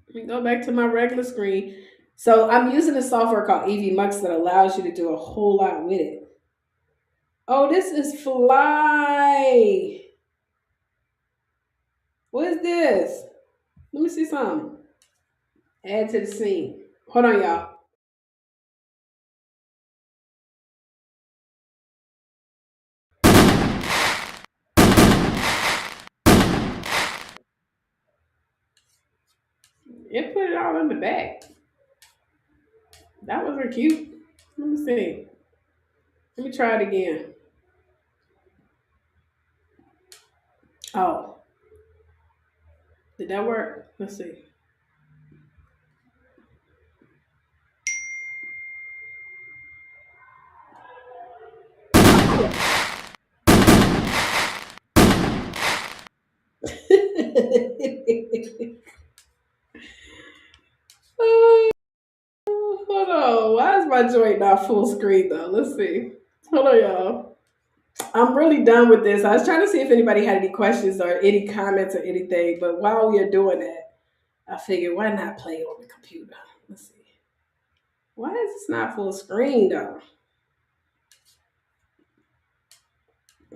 Let me go back to my regular screen. So I'm using a software called EV Mux that allows you to do a whole lot with it. Oh, this is Fly. What is this? Let me see something. Add to the scene. Hold on, y'all. It put it all in the back. That wasn't cute. Let me see. Let me try it again. Oh, did that work? Let's see. Oh, hold on. Why is my joint not full screen though? Let's see. Hold on, y'all. I'm really done with this. I was trying to see if anybody had any questions or any comments or anything, but while we are doing that, I figured why not play on the computer? Let's see. Why is this not full screen though?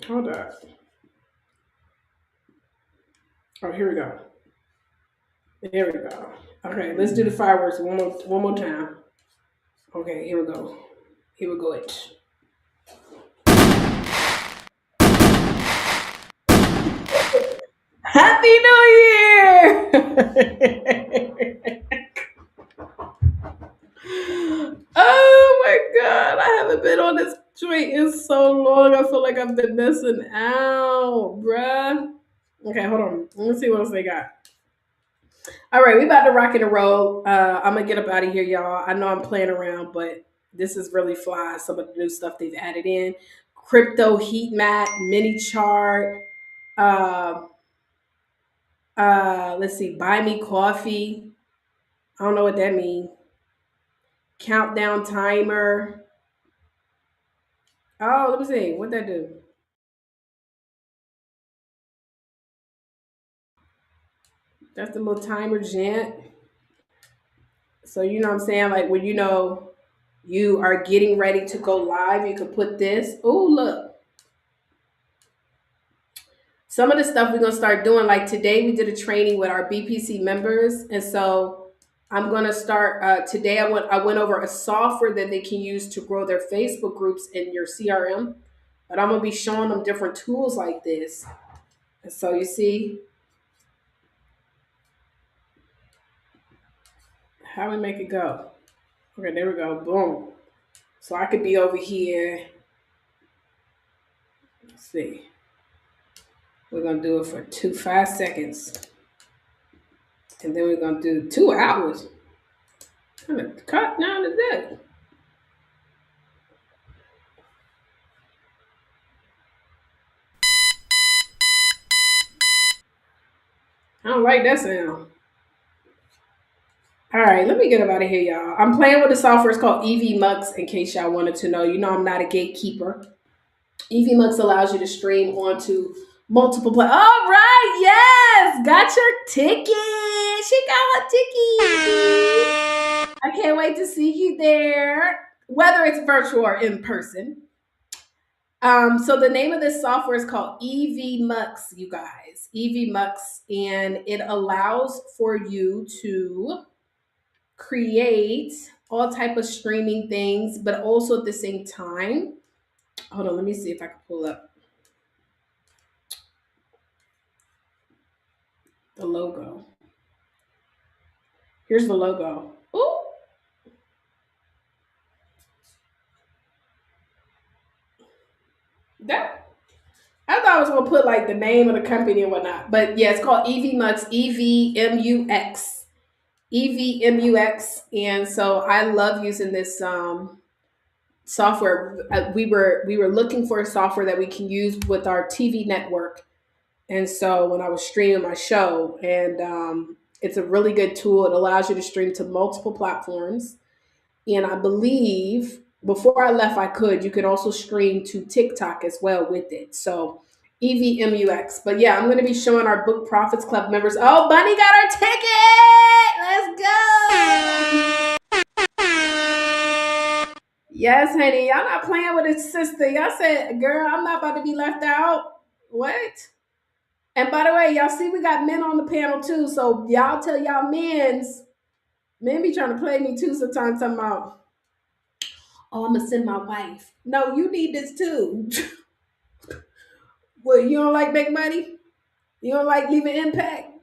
Hold on. Oh, here we go. There we go. Okay, let's do the fireworks one more time. Okay, here we go. Here we go. Happy New Year! Oh my God, I haven't been on this joint in so long. I feel like I've been missing out, bruh. Okay, hold on. Let's see what else they got. All right, we about to rock and roll. I'm gonna get up out of here, y'all. I know I'm playing around, but this is really fly. Some of the new stuff they've added in: crypto heat map, mini chart. Uh, let's see, buy me coffee. I don't know what that means. Countdown timer. Oh, let me see. What that do? That's the little timer gent. So you know what I'm saying? Like when you know you are getting ready to go live, you can put this. Oh, look. Some of the stuff we're gonna start doing, like today we did a training with our BPC members, and so I'm gonna start today. I went over a software that they can use to grow their Facebook groups in your CRM, but I'm gonna be showing them different tools like this. And so you see how we make it go. Okay, there we go. Boom. So I could be over here. Let's see. We're gonna do it for 5 seconds, and then we're gonna do 2 hours. I'm gonna cut down to that. I don't like that sound. All right, let me get up out of here, y'all. I'm playing with the software. It's called EV Mux, in case y'all wanted to know. You know I'm not a gatekeeper. EV Mux allows you to stream onto multiple All right, yes! Got your ticket. She got her ticket. I can't wait to see you there, whether it's virtual or in person. So the name of this software is called EV Mux, you guys. EV Mux, and it allows for you to create all type of streaming things, but also at the same time, hold on, let me see if I can pull up the logo. Here's the logo. Ooh. That I thought I was gonna put like the name of the company and whatnot, but yeah, it's called EV Mux, EVMUX, EVMUX, and so I love using this software. We were looking for a software that we can use with our TV network, and so when I was streaming my show, and it's a really good tool. It allows you to stream to multiple platforms, and I believe before I left, you could also stream to TikTok as well with it. So EVMUX. But yeah, I'm going to be showing our Book Profits Club members. Oh, Bunny got our ticket. Let's go. Yes, honey. Y'all not playing with his sister. Y'all said, girl, I'm not about to be left out. What? And by the way, y'all see we got men on the panel too. So y'all tell y'all men be trying to play me too sometimes. Talking about, oh, I'm gonna send my wife. No, you need this too. What, you don't like make money? You don't like leaving impact?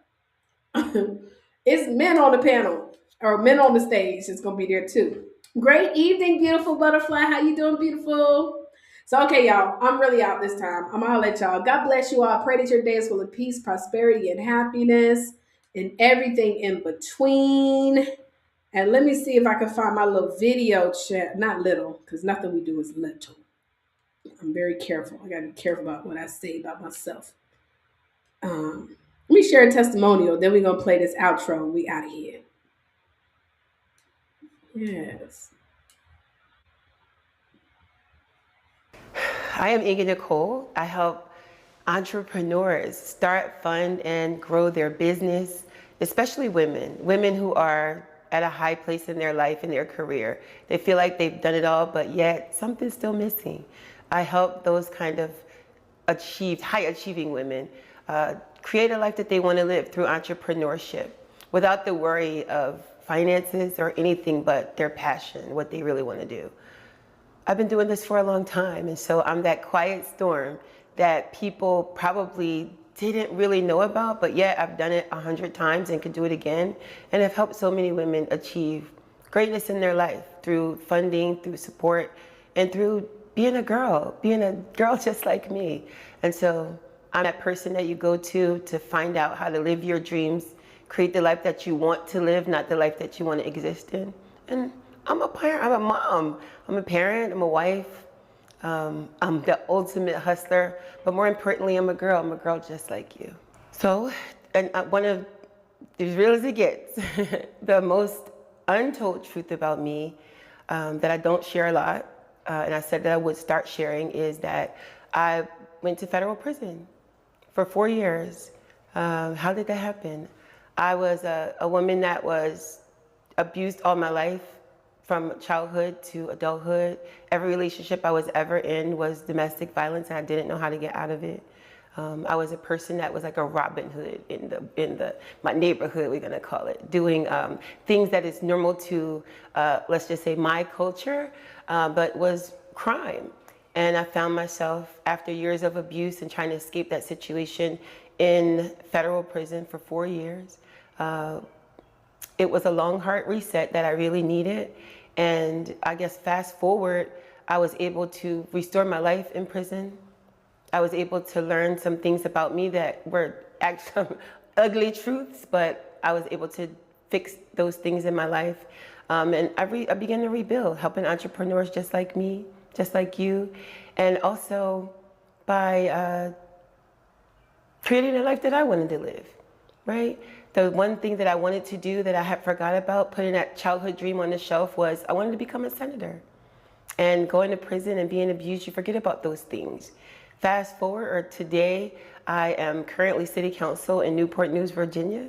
It's men on the panel or men on the stage. It's gonna be there too. Great evening, beautiful butterfly. How you doing, beautiful? So, okay, y'all, I'm really out this time. I'm gonna let y'all. God bless you all. I pray that your day is full of peace, prosperity, and happiness, and everything in between. And let me see if I can find my little video chat. Not little, because nothing we do is little. I'm very careful. I gotta be careful about what I say about myself. Let me share a testimonial. Then we're gonna play this outro. We out of here. Yes. I am Inga Nicole. I help entrepreneurs start, fund, and grow their business, especially women who are at a high place in their life, in their career. They feel like they've done it all, but yet something's still missing. I help those kind of high achieving women create a life that they want to live through entrepreneurship without the worry of finances or anything but their passion, what they really want to do. I've been doing this for a long time, and so I'm that quiet storm that people probably didn't really know about, but yet I've done it 100 times and could do it again, and have helped so many women achieve greatness in their life through funding, through support, and through being a girl just like me. And so I'm that person that you go to find out how to live your dreams, create the life that you want to live, not the life that you want to exist in. And I'm a parent, I'm a mom, I'm a parent, I'm a wife. I'm the ultimate hustler, but more importantly, I'm a girl just like you. So, and one of, as real as it gets, the most untold truth about me that I don't share a lot, and I said that I would start sharing, is that I went to federal prison for 4 years. How did that happen? I was a woman that was abused all my life, from childhood to adulthood. Every relationship I was ever in was domestic violence, and I didn't know how to get out of it. I was a person that was like a Robin Hood in my neighborhood, we're gonna call it, doing things that is normal to, let's just say, my culture, but was crime. And I found myself, after years of abuse and trying to escape that situation, in federal prison for 4 years. It was a long, hard reset that I really needed. And I guess fast forward, I was able to restore my life in prison. I was able to learn some things about me that were actually ugly truths, but I was able to fix those things in my life. And I began to rebuild, helping entrepreneurs just like me, just like you. And also by creating a life that I wanted to live, right? The one thing that I wanted to do that I had forgot about, putting that childhood dream on the shelf, was I wanted to become a senator. And going to prison and being abused, you forget about those things. Fast forward, or today, I am currently city council in Newport News, Virginia,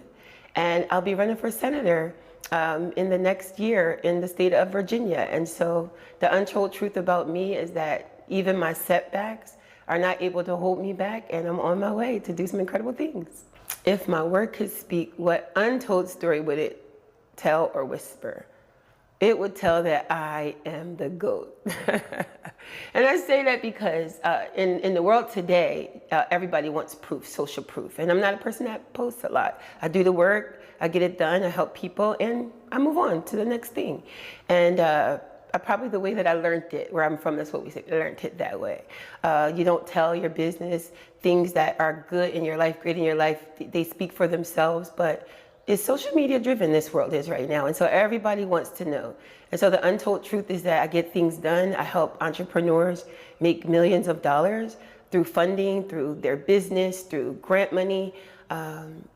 and I'll be running for senator in the next year in the state of Virginia. And so the untold truth about me is that even my setbacks are not able to hold me back, and I'm on my way to do some incredible things. If my word could speak, what untold story would it tell or whisper? It would tell that I am the GOAT. And I say that because in the world today, everybody wants proof, social proof. And I'm not a person that posts a lot. I do the work, I get it done, I help people, and I move on to the next thing. And probably the way that I learned it, where I'm from, that's what we say, I learned it that way. You don't tell your business things that are good in your life, great in your life. They speak for themselves, but it's social media driven, this world is right now. And so everybody wants to know. And so the untold truth is that I get things done. I help entrepreneurs make millions of dollars through funding, through their business, through grant money.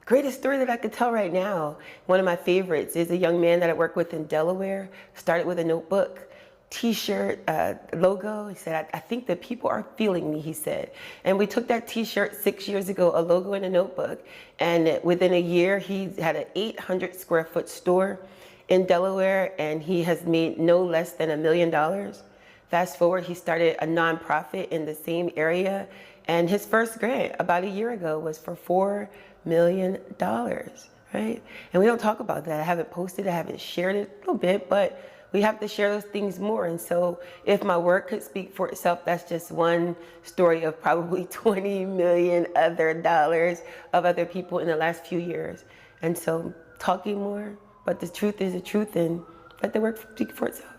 Greatest story that I could tell right now, one of my favorites, is a young man that I work with in Delaware. Started with a notebook, t-shirt, logo. He said, I think that people are feeling me, he said. And we took that t-shirt 6 years ago, a logo and a notebook, and within a year, he had an 800 square foot store in Delaware, and he has made no less than $1 million. Fast forward, he started a nonprofit in the same area, and his first grant about a year ago was for $4 million, right? And we don't talk about that. I haven't posted, I haven't shared it a little bit, but we have to share those things more. And so if my work could speak for itself, that's just one story of probably 20 million other dollars of other people in the last few years. And so talking more, but the truth is the truth, and let the work speak for itself.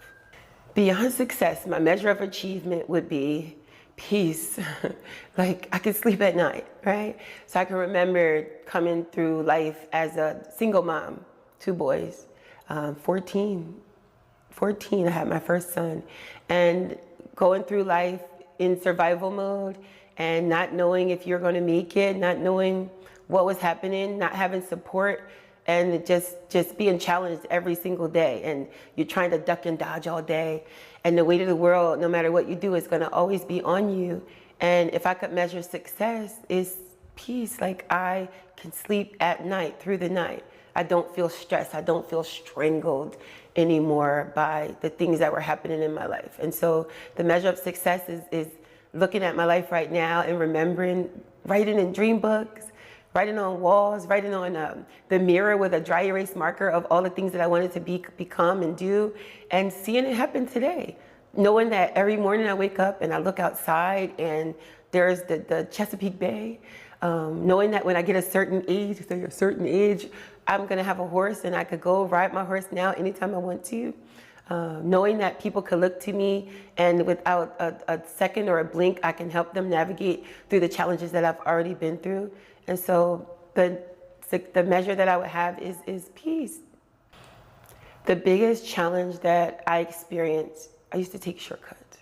Beyond success, my measure of achievement would be peace. Like I could sleep at night, right? So I can remember coming through life as a single mom, 2 boys, 14, I had my first son, and going through life in survival mode and not knowing if you're going to make it, not knowing what was happening, not having support, and just being challenged every single day. And you're trying to duck and dodge all day. And the weight of the world, no matter what you do, is going to always be on you. And if I could measure success, is peace. Like I can sleep at night, through the night. I don't feel stressed. I don't feel strangled anymore by the things that were happening in my life. And so the measure of success is looking at my life right now and remembering, writing in dream books, writing on walls, writing on the mirror with a dry erase marker of all the things that I wanted to become and do, and seeing it happen today. Knowing that every morning I wake up and I look outside and there's the Chesapeake Bay. Knowing that when I get a certain age, I'm gonna have a horse and I could go ride my horse now anytime I want to. Knowing that people could look to me and without a second or a blink, I can help them navigate through the challenges that I've already been through. And so the the measure that I would have is peace. The biggest challenge that I experienced, I used to take shortcuts,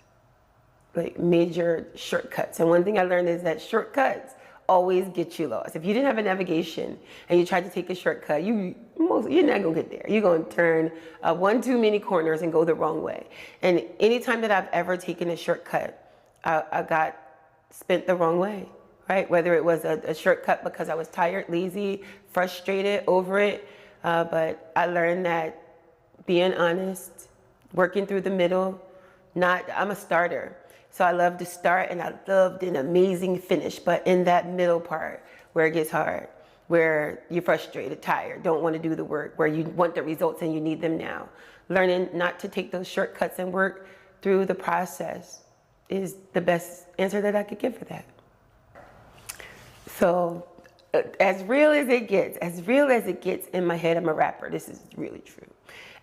like major shortcuts. And one thing I learned is that shortcuts always get you lost. If you didn't have a navigation and you tried to take a shortcut, you're not gonna get there. You're gonna turn one too many corners and go the wrong way. And anytime that I've ever taken a shortcut, I got spent the wrong way, right? Whether it was a shortcut because I was tired, lazy, frustrated, over it. But I learned that being honest, working through the middle, I'm a starter. So I love to start and I loved an amazing finish, but in that middle part where it gets hard, where you're frustrated, tired, don't want to do the work, where you want the results and you need them now. Learning not to take those shortcuts and work through the process is the best answer that I could give for that. So as real as it gets in my head, I'm a rapper. This is really true.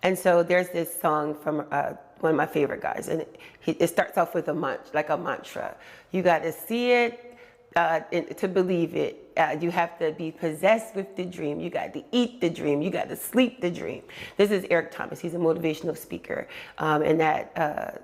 And so there's this song from one of my favorite guys, and it starts off with a mantra. You got to see it to believe it. You have to be possessed with the dream. You got to eat the dream. You got to sleep the dream. This is Eric Thomas. He's a motivational speaker, and that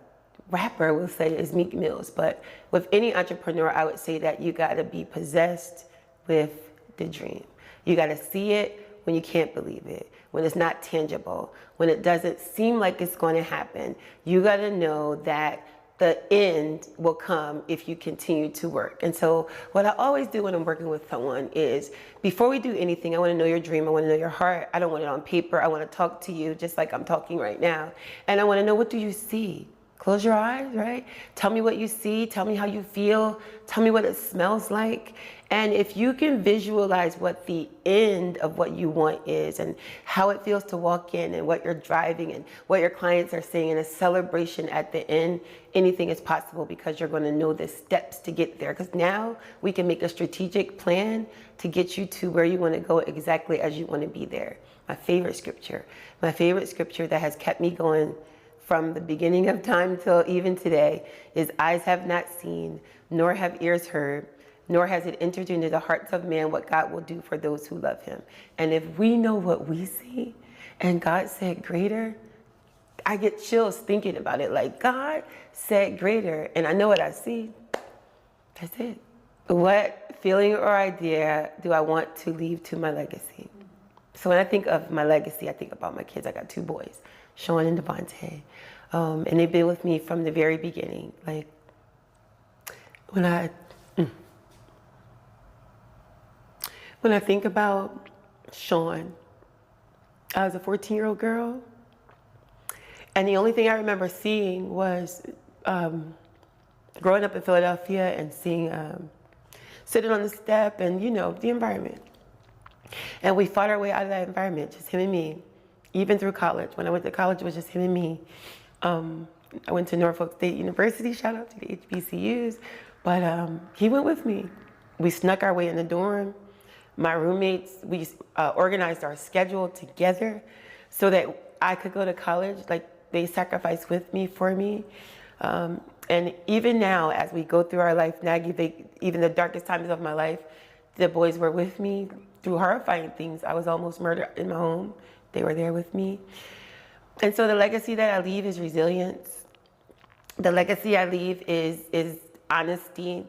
rapper will say is Meek Mills. But with any entrepreneur, I would say that you got to be possessed with the dream. You got to see it when you can't believe it, when it's not tangible, when it doesn't seem like it's going to happen. You got to know that the end will come if you continue to work. And so what I always do when I'm working with someone is, before we do anything, I want to know your dream. I want to know your heart. I don't want it on paper. I want to talk to you just like I'm talking right now. And I want to know, what do you see? Close your eyes, right? Tell me what you see. Tell me how you feel. Tell me what it smells like. And if you can visualize what the end of what you want is, and how it feels to walk in, and what you're driving, and what your clients are saying, and a celebration at the end, anything is possible, because you're going to know the steps to get there. Because now we can make a strategic plan to get you to where you want to go exactly as you want to be there. My favorite scripture that has kept me going from the beginning of time till even today is, eyes have not seen, nor have ears heard, nor has it entered into the hearts of man what God will do for those who love him. And if we know what we see, and God said greater, I get chills thinking about it. Like, God said greater, and I know what I see. That's it. What feeling or idea do I want to leave to my legacy? So when I think of my legacy, I think about my kids. I got 2 boys, Sean and Devontae. And they've been with me from the very beginning. Like, when I think about Sean, I was a 14-year-old girl, and the only thing I remember seeing was growing up in Philadelphia and seeing, sitting on the step and, the environment. And we fought our way out of that environment, just him and me, even through college. When I went to college, it was just him and me. I went to Norfolk State University, shout out to the HBCUs, but he went with me. We snuck our way in the dorm. My roommates, we organized our schedule together so that I could go to college. Like, they sacrificed with me, for me. And even now, as we go through our life, navigate even the darkest times of my life, the boys were with me through horrifying things. I was almost murdered in my home. They were there with me. And so the legacy that I leave is resilience. The legacy I leave is honesty,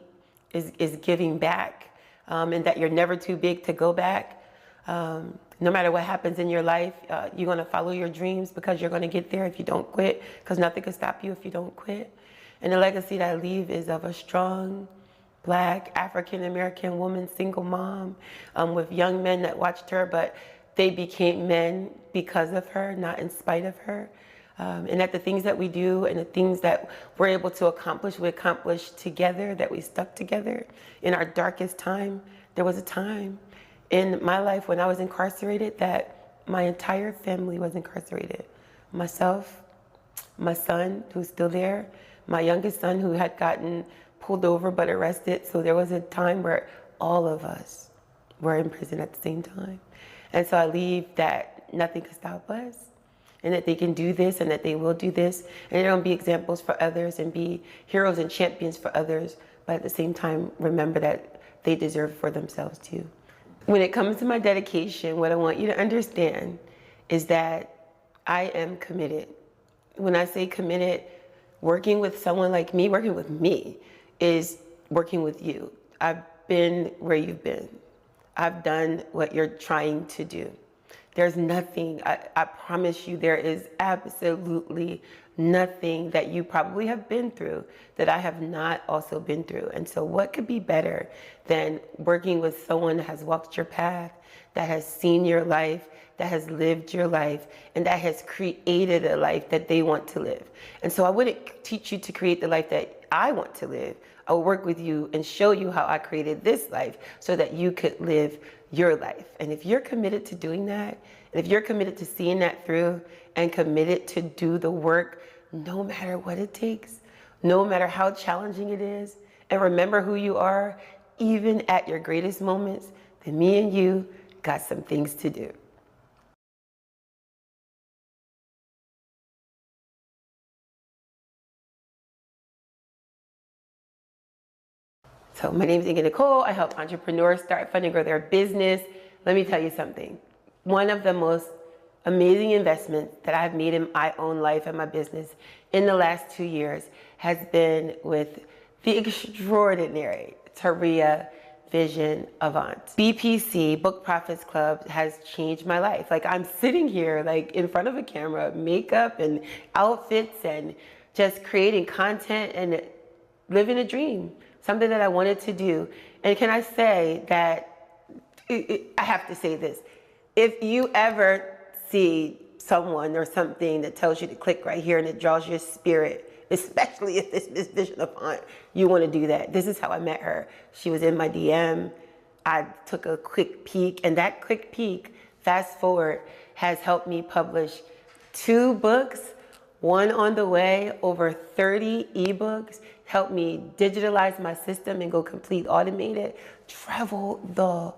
is giving back, and that you're never too big to go back. No matter what happens in your life, you're going to follow your dreams, because you're going to get there if you don't quit, because nothing can stop you if you don't quit. And the legacy that I leave is of a strong, Black, African-American woman, single mom, with young men that watched her, but they became men because of her, not in spite of her. And that the things that we do and the things that we're able to accomplish, we accomplished together, that we stuck together in our darkest time. There was a time in my life when I was incarcerated that my entire family was incarcerated. Myself, my son, who's still there, my youngest son, who had gotten pulled over but arrested. So there was a time where all of us were in prison at the same time. And so I leave that nothing can stop us, and that they can do this, and that they will do this, and they're going to be examples for others and be heroes and champions for others, but at the same time remember that they deserve for themselves too. When it comes to my dedication, what I want you to understand is that I am committed. When I say committed, working with someone like me, working with me, is working with you. I've been where you've been. I've done what you're trying to do. There's nothing, I promise you, there is absolutely nothing that you probably have been through that I have not also been through. And so what could be better than working with someone that has walked your path, that has seen your life, that has lived your life, and that has created a life that they want to live. And so I wouldn't teach you to create the life that I want to live. I will work with you and show you how I created this life so that you could live your life. And if you're committed to doing that, and if you're committed to seeing that through and committed to do the work, no matter what it takes, no matter how challenging it is, and remember who you are, even at your greatest moments, then me and you got some things to do. So my name is Inga Nicole. I help entrepreneurs start, fund, and grow their business. Let me tell you something. One of the most amazing investments that I've made in my own life and my business in the last 2 years has been with the extraordinary Taria Vision Avant. BPC, Book Profits Club, has changed my life. Like, I'm sitting here like in front of a camera, makeup and outfits, and just creating content and living a dream, something that I wanted to do. And can I say that, I have to say this, if you ever see someone or something that tells you to click right here and it draws your spirit, especially if this Miss Vision Avant, you want to do that. This is how I met her. She was in my DM. I took a quick peek, and that quick peek, fast forward, has helped me publish 2 books, 1 on the way, over 30 ebooks, helped me digitalize my system and go complete automated, travel the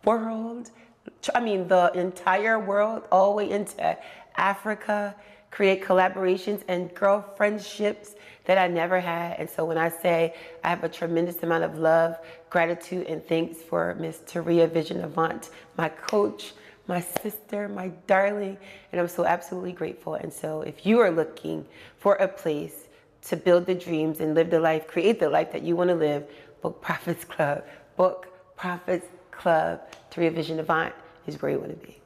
world, the entire world, all the way into Africa, create collaborations and girl friendships that I never had. And so when I say I have a tremendous amount of love, gratitude, and thanks for Miss Taria Vision Avant, my coach, my sister, my darling, and I'm so absolutely grateful. And so if you are looking for a place to build the dreams and live the life, create the life that you want to live, Book Profits Club, Taria Vision Avant is where you want to be.